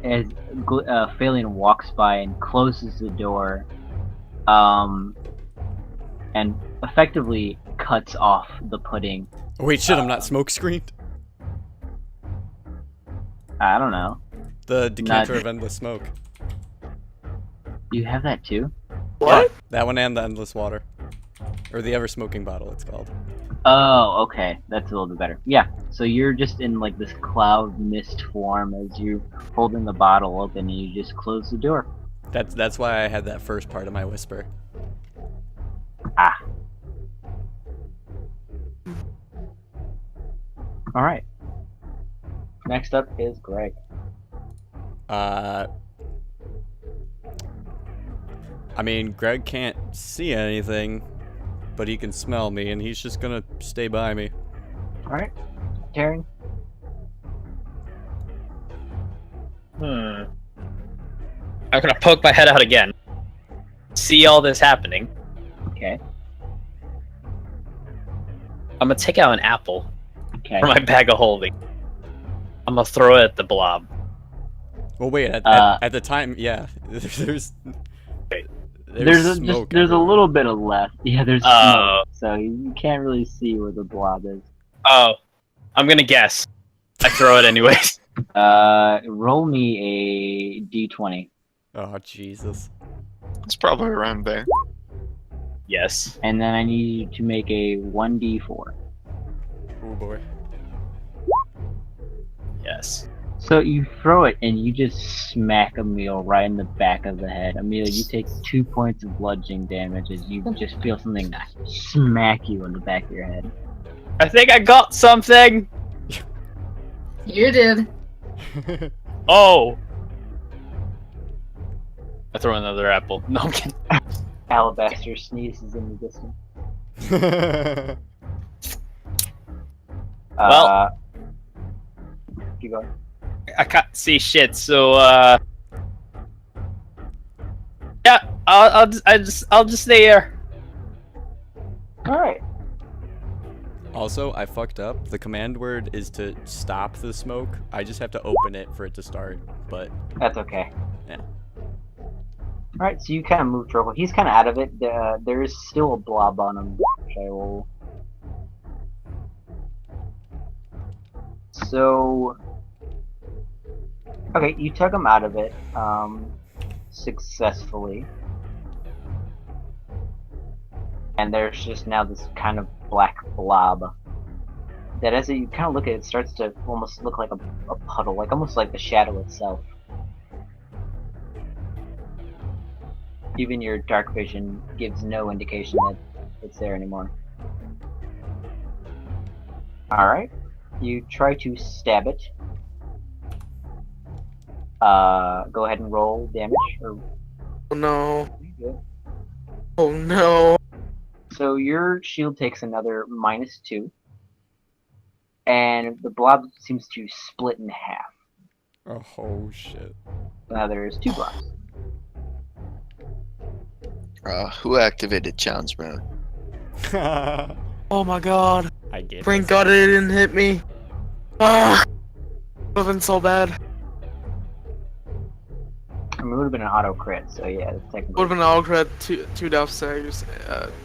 Phalion walks by and closes the door, and effectively cuts off the pudding. Oh, wait, shit, I'm not smoke screened. I don't know. The decanter of endless smoke. Do you have that too? What? That one and the endless water. Or the ever smoking bottle, it's called. Oh, okay. That's a little bit better. Yeah. So you're just in like this cloud mist form as you holding the bottle open and you just close the door. That's why I had that first part of my whisper. Ah. Alright. Next up is Greg. I mean, Greg can't see anything, but he can smell me, and he's just gonna stay by me. Alright. Taryn. I'm gonna poke my head out again. See all this happening. Okay. I'm gonna take out an apple Okay. from my bag of holding. I'm gonna throw it at the blob. Well, wait, at the time, yeah, there's smoke there's a everywhere. little bit of left. Yeah, there's Oh. smoke, so you can't really see where the blob is. Oh, I'm gonna guess. I throw it anyways. Roll me a d20, Oh, Jesus. It's probably around there. Yes. and then I need you to make a 1d4. Oh, boy. Yes. So you throw it, and you just smack Emil right in the back of the head. Emil, you take 2 points of bludgeoning damage as you just feel something smack you in the back of your head. I think I got something. You did. Oh. I throw another apple. No, I'm kidding. Alabaster sneezes in the distance. Well- Keep going. I can't see shit, so yeah, I'll just stay here. All right. Also, I fucked up. The command word is to stop the smoke. I just have to open it for it to start, but... That's okay. Yeah. Alright, so you kind of move Troll. He's kind of out of it. There is still a blob on him, which I will... So... Okay, you took him out of it, successfully. And there's just now this kind of black blob that as you kind of look at it, starts to almost look like a puddle, like almost like the shadow itself. Even your dark vision gives no indication that it's there anymore. Alright. You try to stab it. Go ahead and roll damage. Or... Oh no. Oh no. So your shield takes another -2. And the blob seems to split in half. Oh, shit. Now there's 2 blobs. Who activated challenge mode? Oh my god. I get Thank this. god it didn't hit me. Ah. Would've been so bad. I mean, it would have been an auto crit, so yeah, it's technically. Would've been all cred, two death saves,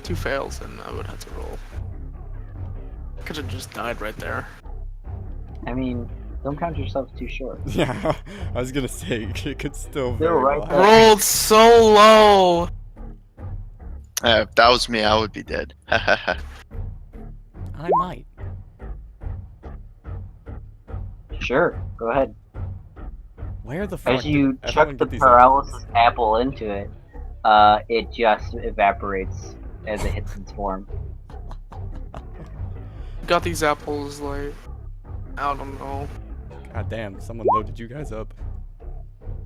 2 fails, and I would have to roll. Could've just died right there. I mean, don't count yourself too short. Yeah, I was gonna say, it could still Still very right well there. happen. Rolled so low. If that was me, I would be dead. I might. Sure, go ahead. Where the fuck As you did everyone chuck the get these paralysis apple into it, it just evaporates as it hits its form. Got these apples, like, I don't know. God damn, someone loaded you guys up.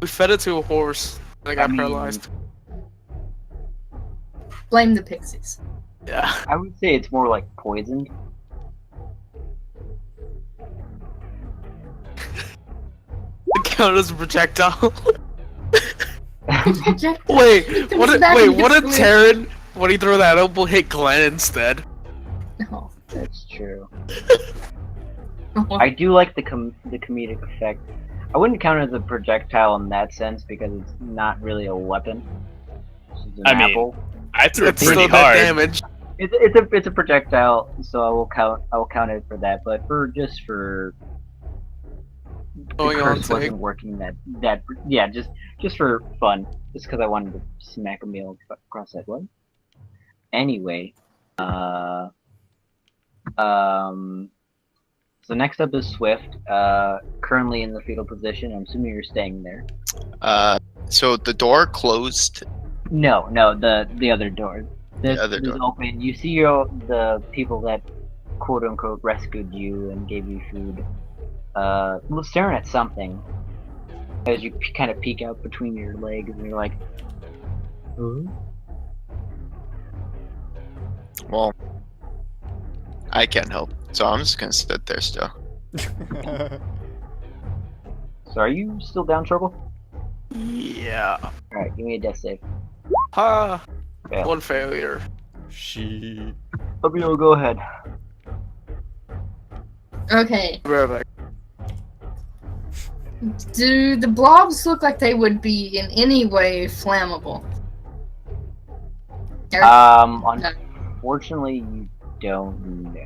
We fed it to a horse, and it got paralyzed. Blame the pixies. Yeah. I would say it's more like poisoned. It counted as a projectile. Wait, Comes what? If, back wait, and what hits if me. Terran, when he throw that up, will hit Glenn instead? No. That's true. I do like the comedic effect. I wouldn't count it as a projectile in that sense because it's not really a weapon. It's just an I mean, apple. I threw it It's still pretty that hard. damage. It's a projectile, so I will count it for that. But for the Going on curse sake. wasn't working yeah, just for fun, just because I wanted to smack a meal across that one. Anyway, so next up is Swift, currently in the fetal position. I'm assuming you're staying there. So the door closed. No, the other door. The other Is door. open. You see the people that quote unquote rescued you and gave you food, staring at something as you kind of peek out between your legs and you're like, "Huh?" Well, I can't help, so I'm just gonna sit there still. So are you still down, Trouble? Yeah. Alright, give me a death save. Ha. Fail. One failure. She. Fabio, go ahead. Okay. Perfect. Do the blobs look like they would be in any way flammable? Unfortunately, you don't know.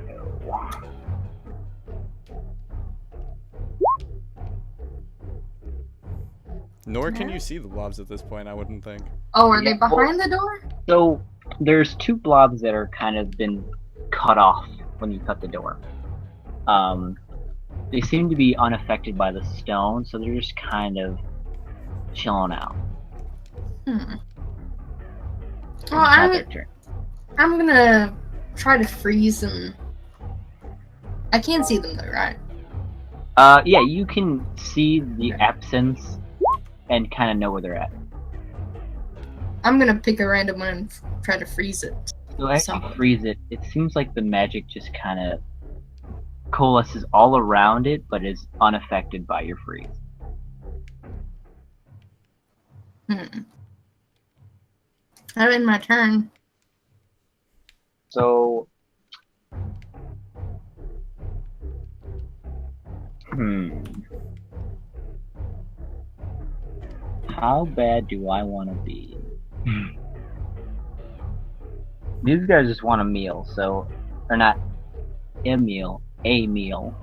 Nor can you see the blobs at this point, I wouldn't think. Oh, are Yeah, they behind the door? So there's two blobs that are kind of been cut off when you cut the door. They seem to be unaffected by the stone, so they're just kind of chilling out. Hmm. It's Well, not their turn. I'm gonna try to freeze them. I can see them though, right? Yeah, you can see the absence and kind of know where they're at. I'm gonna pick a random one and try to freeze it. So as you Somewhat. freeze it, it seems like the magic just kind of coalesces all around it, but is unaffected by your freeze. Hmm. That in my turn. So, how bad do I want to be? These guys just want a meal, so, or not a meal. Failion's,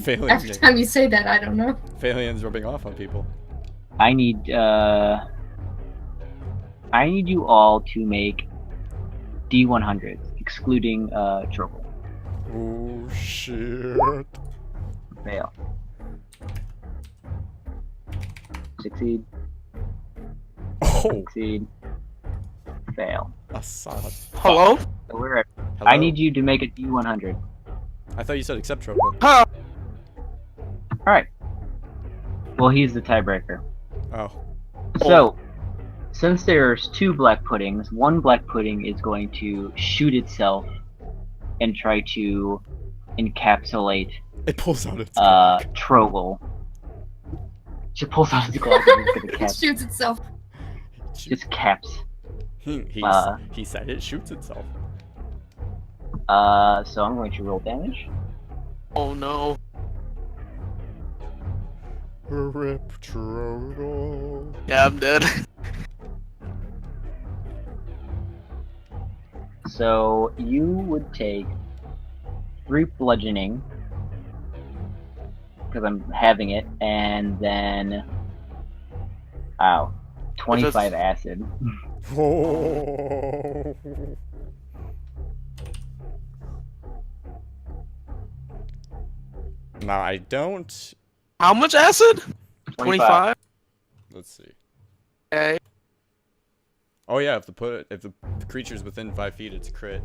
Every time you say that, I don't know. Failion's rubbing off on people. I need you all to make D100s, excluding Trouble. Oh shit. Fail. Succeed. Oh, Succeed. Fail. Assad. Hello? So we're at, Hello? I need you to make a D100. I thought you said except trouble. Ha. Alright. Well, he's the tiebreaker. Oh. So, since there's two black puddings, one black pudding is going to shoot itself and try to encapsulate It pulls out its Glock. Trogle. She pulls out his Glock and he's gonna It cap. shoots itself. Just caps. He said it shoots itself. So I'm going to roll damage. Oh no. Rip Trogle. Yeah, I'm dead. So you would take 3 bludgeoning, because I'm having it, and then 25 acid. Oh. Now I don't. How much acid? 25? Let's see. Okay. Oh yeah, if the creature's within 5 feet, it's a crit.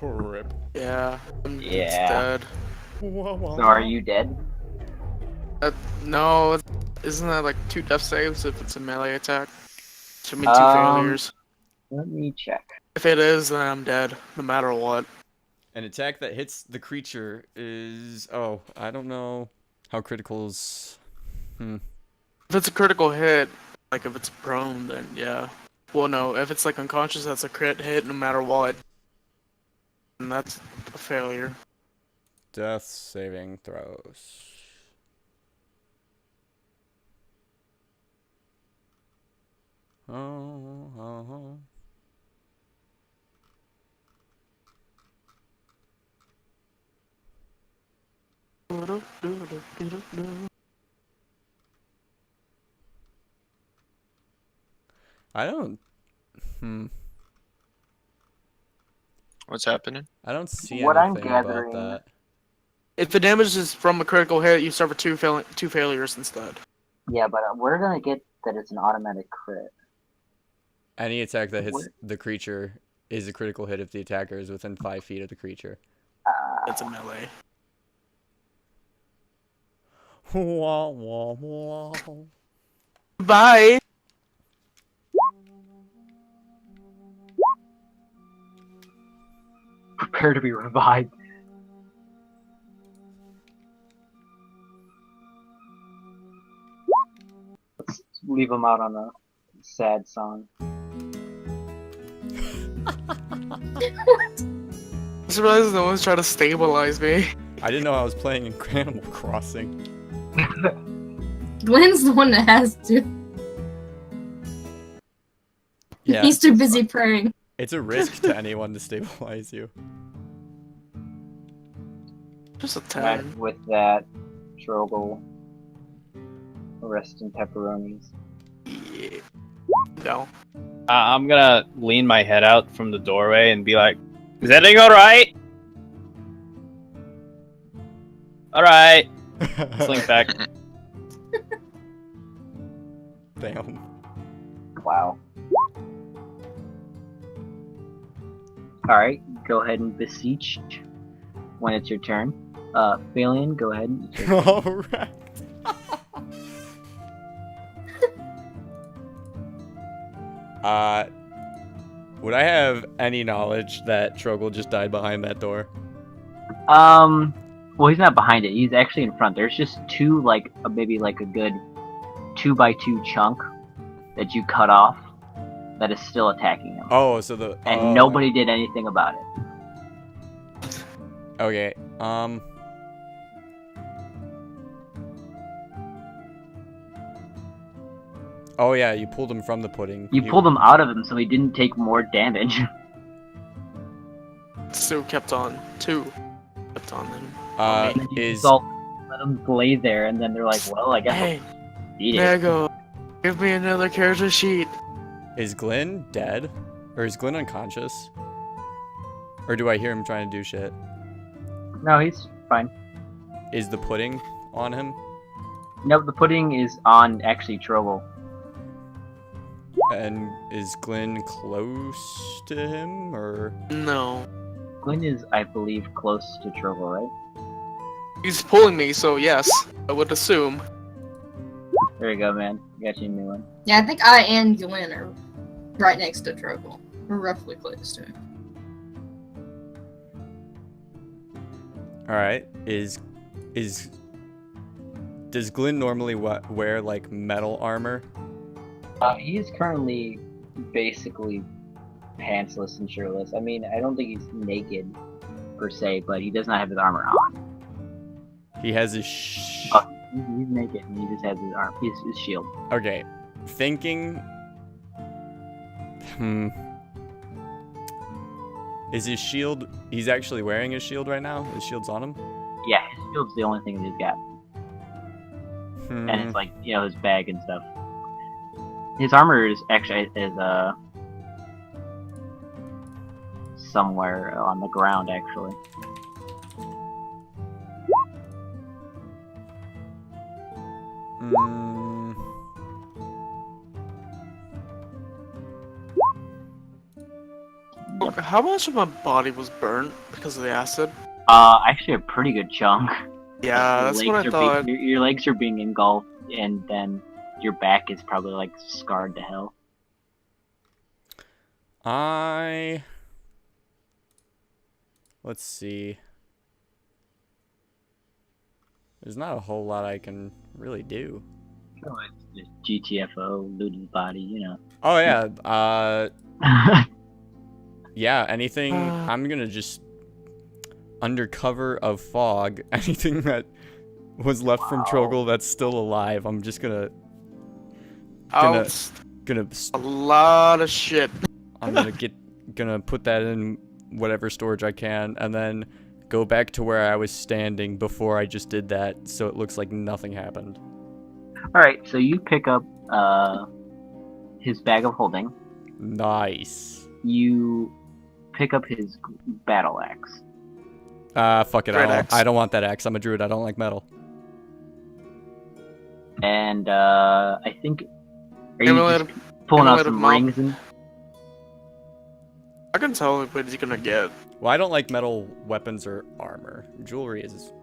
Rip. Yeah. Yeah. It's dead. So are you dead? No, isn't that like 2 death saves if it's a melee attack? Should mean 2 Um, failures. Let me check. If it is, then I'm dead, no matter what. An attack that hits the creature is... Oh, I don't know how criticals... If it's a critical hit, Like if it's prone, then yeah. Well, no, if it's like unconscious, that's a crit hit no matter what. And that's a failure. Death saving throws. Oh. I don't. What's happening? I don't see What I'm anything about gathering- that. If the damage is from a critical hit, you suffer two failures instead. Yeah, but we're gonna get that it's an automatic crit. Any attack that hits What? the creature is a critical hit if the attacker is within 5 feet of the creature. That's a melee. Wah, wah, wah. Bye. Prepare to be revived. Let's leave him out on a sad song. I just realized no one's trying to stabilize me. I didn't know I was playing in Animal Crossing. Glenn's the one that has to. Yeah, He's too busy praying. it's a risk to anyone to stabilize you. Just a And 10. with that, Trogel, rest in pepperonis. Yeah. No. I'm gonna lean my head out from the doorway and be like, "Is everything all right? All right." Slink back. Damn. Wow. Alright, go ahead and beseech when it's your turn. Phalion, go ahead. It's your turn. Alright. Would I have any knowledge that Trogel just died behind that door? Well, he's not behind it. He's actually in front. There's just two, like, maybe like a good 2x2 chunk that you cut off that is still attacking him. Oh, so the And nobody did anything about it. Okay. Oh yeah, you pulled him from the pudding. You pulled him out of him so he didn't take more damage. Still kept on. 2 kept on then. And then you Is just all let him lay there, and then they're like, well, I guess Hey, I'll eat there it. you go. Give me another character sheet. Glenn dead? Or is Glenn unconscious? Or do I hear him trying to do shit? No, he's fine. Is the pudding on him? No, the pudding is on, actually, Trogel. And is Glenn close to him, or? No. Glenn is, I believe, close to Trogel, right? He's pulling me, so yes, I would assume. There you go, man. Got you a new one. Yeah, I think I and Glenn are right next to Trogel. We're roughly close to him. Alright, does Glenn normally wear, like, metal armor? He is currently basically pantsless and shirtless. I mean, I don't think he's naked, per se, but he does not have his armor on. He has his He's naked, and he just has his shield. Okay, thinking... Is his shield... He's actually wearing his shield right now? His shield's on him? Yeah, his shield's the only thing that he's got. And it's like, you know, his bag and stuff. His armor is actually somewhere on the ground, actually. Look, how much of my body was burnt because of the acid? Actually a pretty good chunk. Yeah, Your that's what I legs are thought. your legs are being engulfed, and then your back is probably, like, scarred to hell. Let's see. There's not a whole lot I can really do. Oh, it's just GTFO, loot his body, you know. Oh yeah. Yeah. Anything. I'm gonna just under cover of fog. Anything that was left from Trogel that's still alive. I'm just gonna A lot of shit. I'm gonna put that in whatever storage I can, and then go back to where I was standing before I just did that, so it looks like nothing happened. Alright, so you pick up his bag of holding. Nice. You pick up his battle axe. Fuck it. Great axe. I don't want that axe. I'm a druid. I don't like metal. And I think are you Emulated- just pulling out emulated some mob. rings and I can tell what he's gonna get. Well, I don't like metal weapons or armor. Jewelry is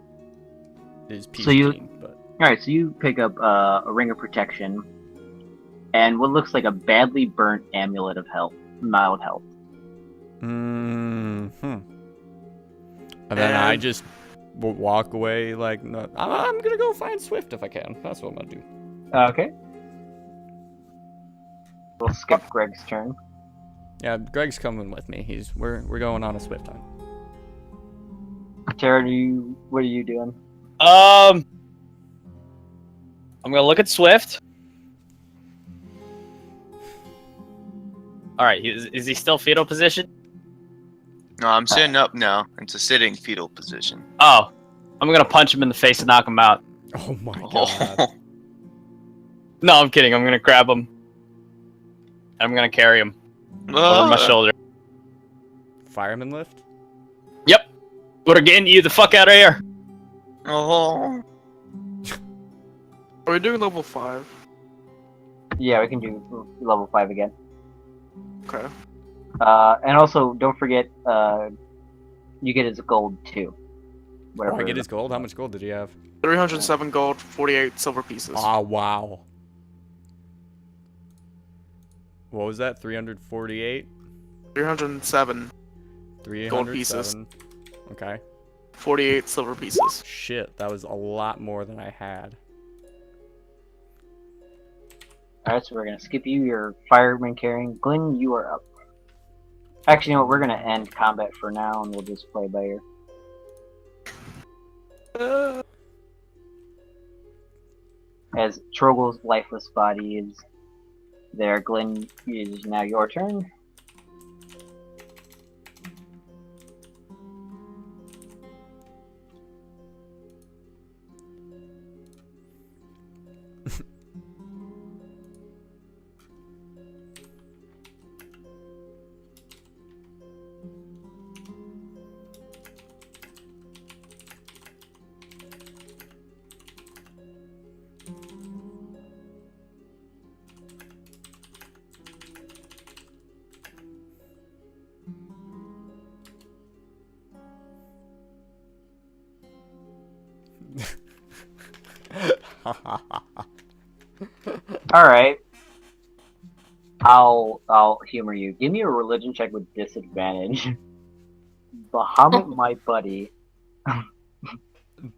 So you- PG, but Alright, so you pick up a ring of protection and what looks like a badly burnt amulet of health, mild health. And then I And- just will walk away like, no, I'm gonna go find Swift if I can. That's what I'm gonna do. Okay. We'll skip Greg's turn. Yeah, Greg's coming with me. We're going on a Swift hunt. Tara, what are you doing? I'm gonna look at Swift. All right, is he still fetal position? No, I'm sitting up now. It's a sitting fetal position. Oh, I'm gonna punch him in the face and knock him out. Oh my god. No, I'm kidding. I'm gonna grab him. I'm gonna carry him over my shoulder. Fireman lift? Yep. We're getting you the fuck out of here. Oh. Are we doing level 5? Yeah, we can do level 5 again. Okay. And also, don't forget, you get his gold too. Oh, Whatever. I get his gold? How much gold did he have? 307 gold, 48 silver pieces. Ah, wow. What was that? 348? 307, 307. Okay. 48 silver pieces. Shit, that was a lot more than I had. Alright, so we're gonna skip you. You're fireman carrying. Glenn, you are up. Actually, you know what? We're gonna end combat for now, and we'll just play by ear. As Trogel's lifeless body is there, Glenn, it is now your turn. Alright. I'll humor you. Give me a religion check with disadvantage. Bahamut, my buddy.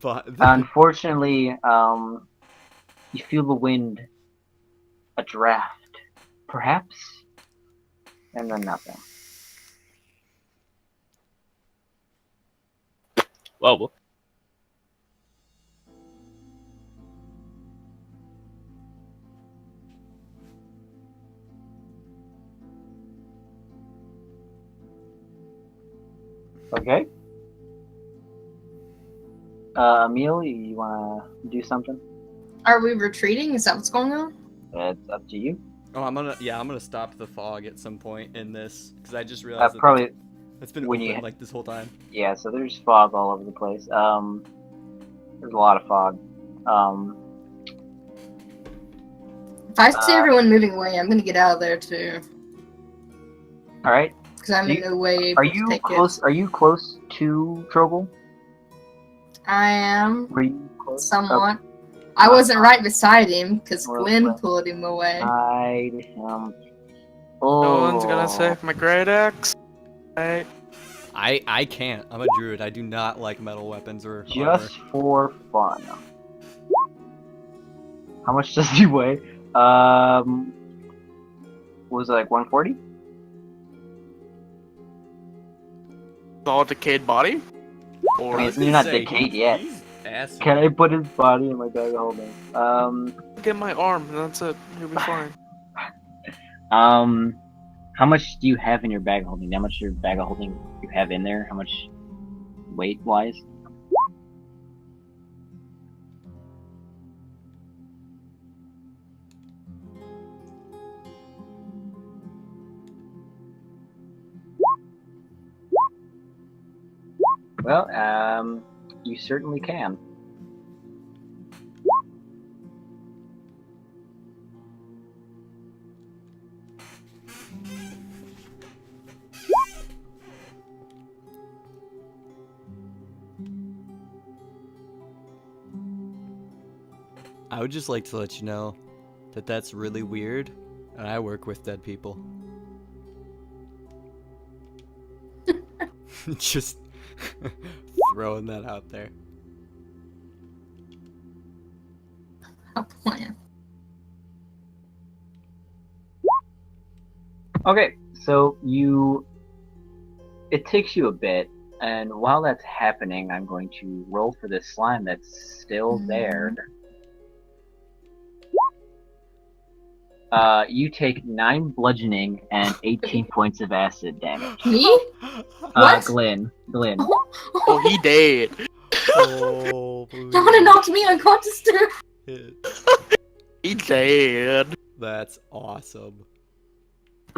But Unfortunately, you feel the wind, a draft, perhaps, and then nothing. Whoa. Okay. Emil, you wanna do something? Are we retreating? Is that what's going on? It's up to you. oh, I'm gonna stop the fog at some point in this because I just realized that Probably, it's been when open you- like this whole time. yeah, so there's fog all over the place. There's a lot of fog. If I see everyone moving away, I'm gonna get out of there too. Alright. Because I'm in no way able Are to you take close? it. Are you close to Trogel? I am Were you close? somewhat. I wasn't right beside him because Well, Glenn well. pulled him away. Hide him. No Oh. one's gonna save my great axe. Right. I can't. I'm a druid. I do not like metal weapons or armor. Just for fun. How much does he weigh? Was it like 140? All decayed body? I Or mean, you're not decayed yet. He's acid. Can I put his body in my bag of holding? get my arm, and that's it. You'll be fine. How much do you have in your bag of holding? How much your bag of holding you have in there? How much weight wise? Well, you certainly can. I would just like to let you know that that's really weird, and I work with dead people. Just throwing that out there. A plan. Okay, so it takes you a bit, and while that's happening, I'm going to roll for this slime that's still there. You take 9 bludgeoning and 18 points of acid damage. Me? What? Glenn. Oh, he dead. Oh, That would have knocked me unconscious too. He dead. That's awesome.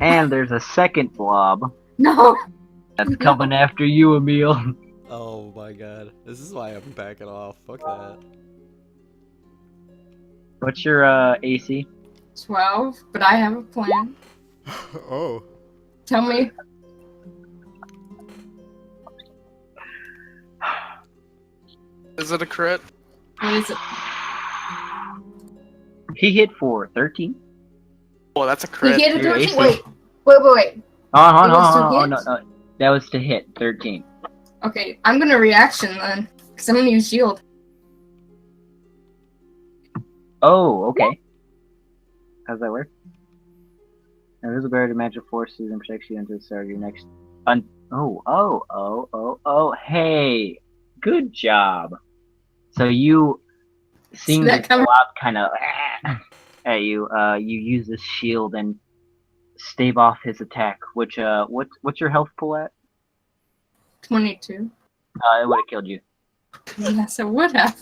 And there's a second blob No. that's coming after you, Emil. Oh my god. This is why I'm backing off. Fuck that. What's your AC? 12, but I have a plan. Oh. Tell me. Is it a crit? What is it? He hit for 13. Oh, that's a He crit. hit a Your 13? AC. Wait. Oh, It was to no, hit? no. That was to hit 13. Okay, I'm gonna reaction then. Because I'm gonna use shield. Oh, okay. How's that work? Invisible barrier to magic forces and protects you until the start of your next. Hey, good job. So you, seeing See that this coming? blob kind of at you, you use this shield and stave off his attack. Which what's your health pool at? 22. It would have killed you. Yes, I would have.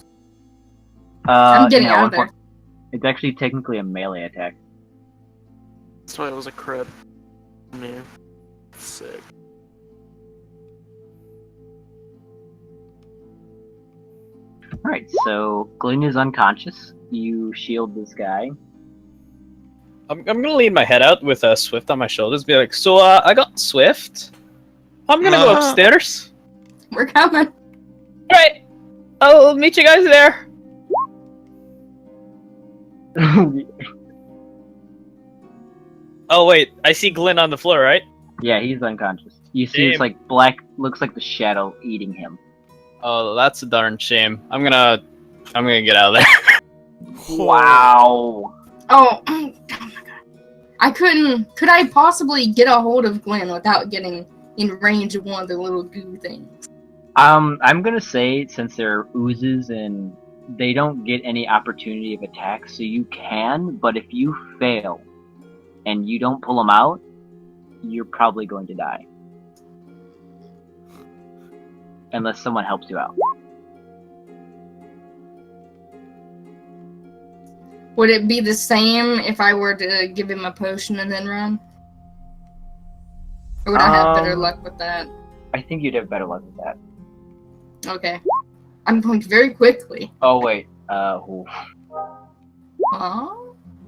I'm getting out of there. It's actually technically a melee attack. That's why it was a crit. Man. Sick. Alright, so Glenn is unconscious. You shield this guy. I'm gonna lean my head out with Swift on my shoulders, be like, so I got Swift. I'm gonna go upstairs. We're coming. Alright, I'll meet you guys there. Oh wait, I see Glenn on the floor, right? Yeah, he's unconscious. You see it's like black, looks like the shadow eating him. Oh, that's a darn shame. I'm gonna get out of there. Wow. Oh my god. I couldn't. Could I possibly get a hold of Glenn without getting in range of one of the little goo things? I'm gonna say, since they're oozes and they don't get any opportunity of attack, so you can, but if you fail and you don't pull them out, you're probably going to die. Unless someone helps you out. Would it be the same if I were to give him a potion and then run? Or would I have better luck with that? I think you'd have better luck with that. Okay. I'm going very quickly. Oh wait, Huh?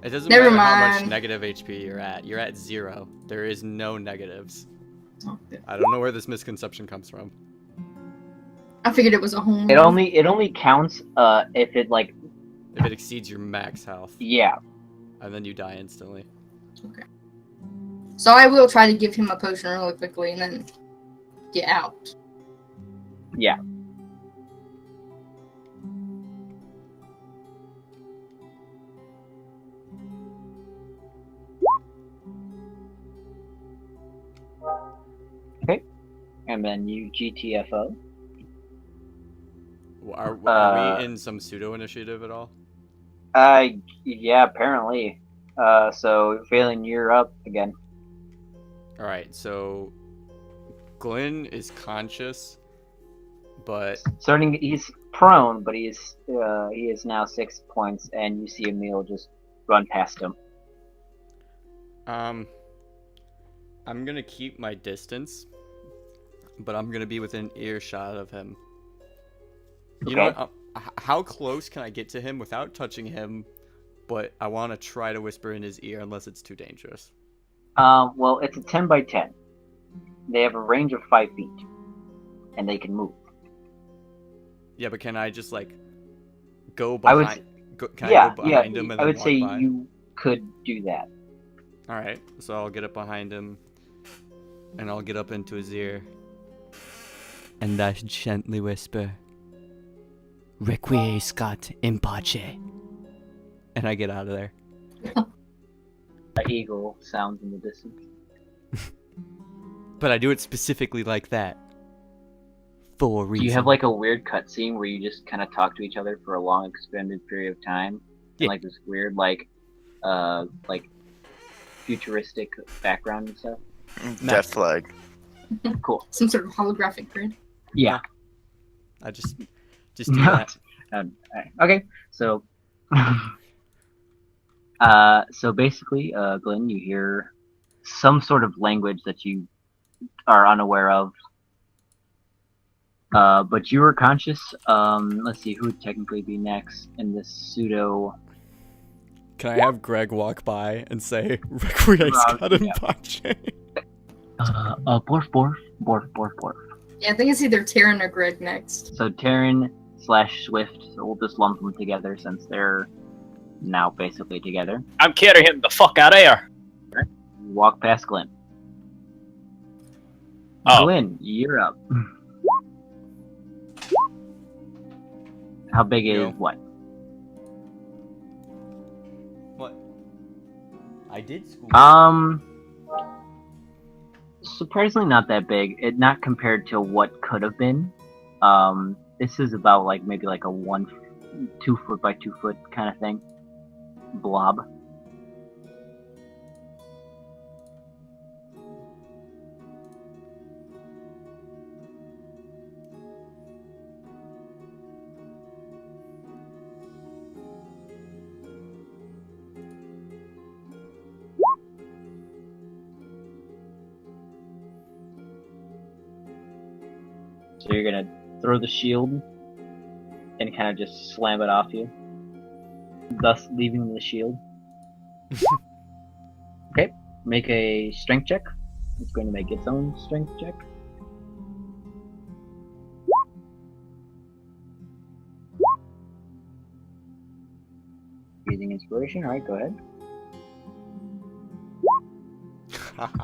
It doesn't Never matter how much mind. negative HP you're at. You're at 0. There is no negatives. Okay. I don't know where this misconception comes from. I figured it was a home it run. only counts if it like, If it exceeds your max health, yeah. and then you die instantly. So I will try to give him a potion really quickly and then get out. Yeah. And then you GTFO. Are we in some pseudo initiative at all? Yeah, apparently. So Phelan, you're up again. All right, so Glenn is conscious, but He's prone, but he is now 6 points, and you see Emil just run past him. I'm gonna keep my distance, but I'm gonna be within earshot of him. You know what? How close can I get to him without touching him? But I want to try to whisper in his ear unless it's too dangerous. Well, it's a 10 by 10. They have a range of 5 feet, and they can move. Yeah, but can I just like go behind? Can I go behind him and then I would walk say by? you could do that. All right, so I'll get up behind him, and I'll get up into his ear, and I gently whisper, "Requiescat in pace," and I get out of there. An eagle sounds in the distance. But I do it specifically like that. For a reason. Do you have like a weird cutscene where you just kind of talk to each other for a long, extended period of time? Yeah. And like this weird, like futuristic background and stuff? Death flag. Cool. Some sort of holographic grid. Yeah. I just do that. Okay, so so basically, Glenn, you hear some sort of language that you are unaware of. But you were conscious. Let's see, who would technically be next in this pseudo. Can I have Greg walk by and say, "Requiescat in pace"? Borf. Yeah, I think it's either Taryn or Greg next. So Taryn / Swift, so we'll just lump them together since they're now basically together. I'm carrying him the fuck out of here. You walk past Glenn. Oh. Glenn, you're up. How big is what? What? I did school. Surprisingly not that big. Not compared to what could have been. This is about like maybe like a 2 foot by 2 foot kind of thing. Blob. So you're gonna throw the shield and kind of just slam it off you, thus leaving the shield. Okay, make a strength check. It's going to make its own strength check. Using inspiration, alright, go ahead.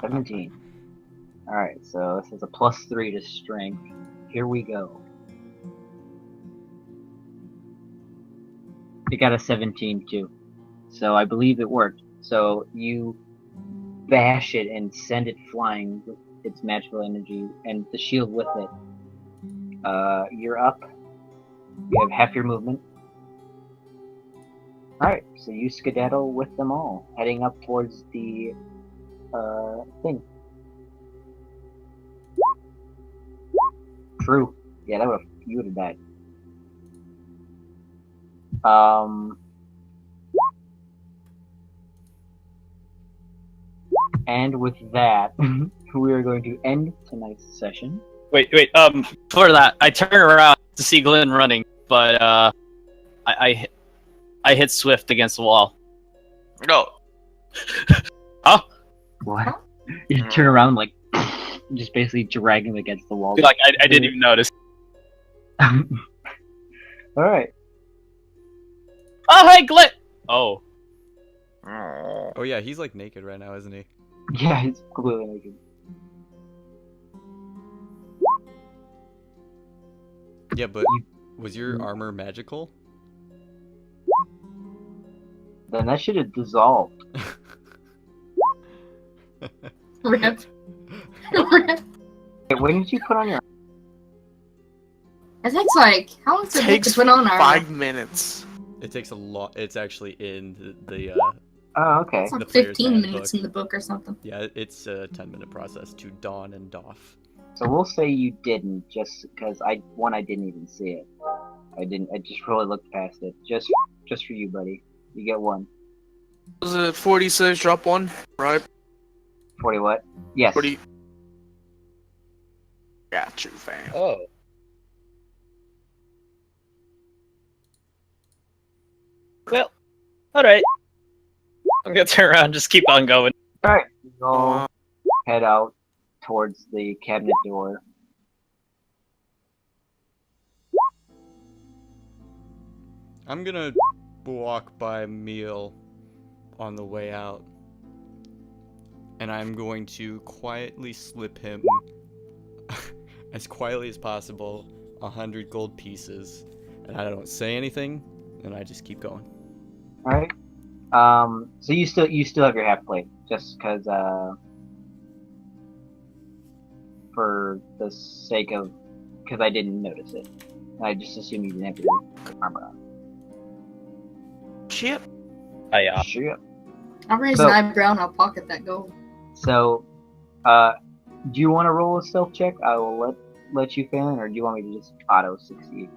17. Alright, so this is a +3 to strength. Here we go. It got a 17 too. So I believe it worked. So you bash it and send it flying with its magical energy and the shield with it. You're up. You have half your movement. Alright, so you skedaddle with them all, heading up towards the thing. True. Yeah, you would have died. And with that, we are going to end tonight's session. Wait. For that, I turn around to see Glenn running, but I hit Swift against the wall. No. Huh? What? You turn around like, just basically drag him against the wall. Like I didn't even notice. Alright. Oh, hey, Glenn! Oh. Oh yeah, he's like naked right now, isn't he? Yeah, he's completely naked. Yeah, but was your armor magical? Then that should have dissolved. Rip. Rip. When did you put on your? It takes like how long does it take Takes to put on our? 5 minutes. It takes a lot. It's actually in the Oh, okay. It's like the player's 15 handbook. minutes in the book or something. Yeah, it's a 10-minute process to don and doff. So we'll say you didn't, just because I didn't even see it. I didn't. I just really looked past it. Just for you, buddy. You get one. Was it 46 drop 1? Right? 40 what? Yes. 40. Got you, fam. Oh. Well, alright. I'm gonna turn around and just keep on going. All right. Go Uh, head out towards the cabinet door. I'm gonna walk by Meal on the way out, and I'm going to quietly slip him, as quietly as possible, 100 gold pieces, and I don't say anything, and I just keep going. All right. So you still have your half plate, just because for the sake of, because I didn't notice it. I just assumed you didn't have your armor on. shit. Sure. I'll raise So- an eyebrow and I'll pocket that gold. So, do you want to roll a stealth check? I will let you fail, or do you want me to just auto succeed?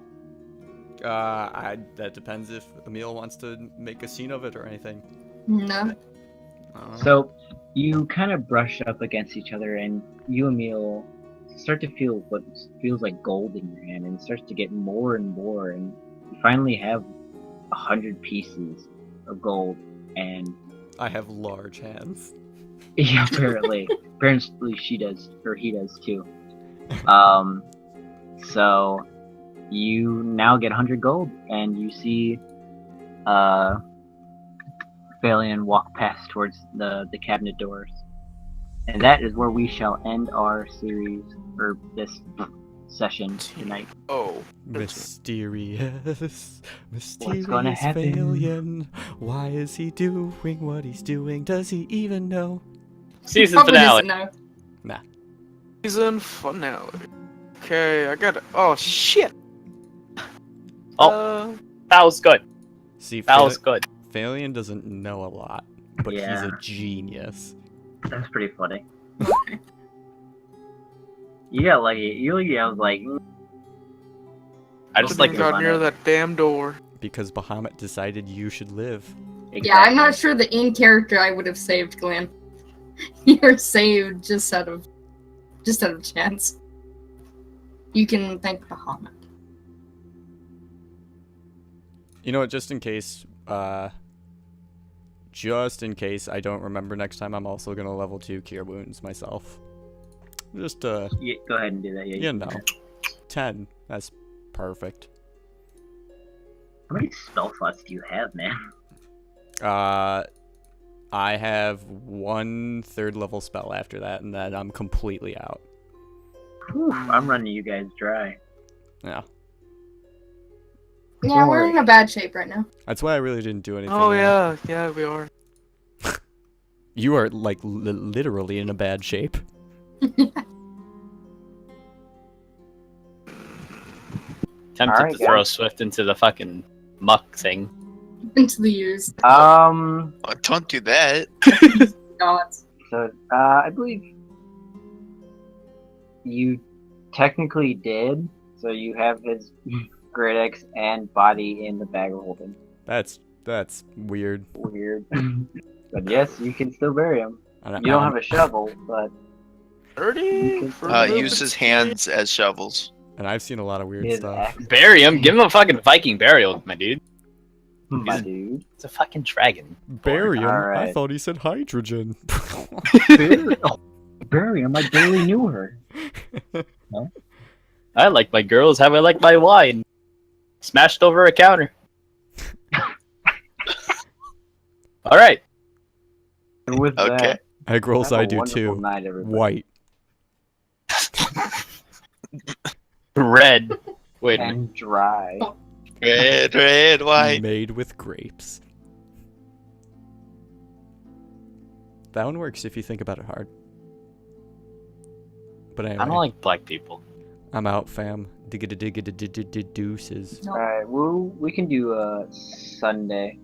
That depends if Emil wants to make a scene of it or anything. No. So, you kind of brush up against each other, and you, Emil, start to feel what feels like gold in your hand, and it starts to get more and more, and you finally have 100 pieces of gold, and I have large hands. yeah, apparently she does, or he does too. So you now get 100 gold, and you see Phalion walk past towards the cabinet doors. And that is where we shall end our series, or this session tonight. Oh. Mysterious gonna happen? Phalion. Why is he doing what he's doing? Does he even know? Season Probably finale. doesn't know. Season finale. Okay, I got it. Oh, shit. Oh. That was good. See, That was good. Phalion doesn't know a lot, but he's Yeah. a genius. That's pretty funny. Yeah, like I was like, I just Something like got on near it. that damn door. Because Bahamut decided you should live. Yeah, I'm not sure the in character I would have saved Glenn. You're saved just out of chance. You can thank Bahamut. You know what, just in case I don't remember next time, I'm also gonna level 2 Cure Wounds myself. Just, Yeah, go ahead and do that. Yeah, you know, 10. That's perfect. How many spell slots do you have, man? I have 1 third level spell after that, and then I'm completely out. Whew, I'm running you guys dry. Yeah. Yeah, Don't we're worry. in a bad shape right now. That's why I really didn't do anything. Oh, there. yeah, we are. You are, like, literally in a bad shape. Tempted Alright, to throw guys. Swift into the fucking muck thing. Into the years. Oh, don't do that. Gods. So, I believe you technically did. So you have his great axe and body in the bag of holding. That's weird. Weird. But yes, you can still bury him. I don't, You don't have a shovel, but 30? Use his hands as shovels. and I've seen a lot of weird his stuff. axe, Bury him. Give him a fucking Viking burial, my dude. my dude. It's a fucking dragon. Barium? I Alright. thought he said hydrogen. Bury him. I barely knew her. I like my girls how I like my wine. Smashed over a counter. Alright. And with Okay. that, Egg rolls have a I do wonderful too. night, everybody. White. Red. Wait a minute. And dry. Red, white. Made with grapes. That one works if you think about it hard. But anyway, I don't like black people. I'm out, fam. Digga digga deuces. No. Alright, we can do Sunday.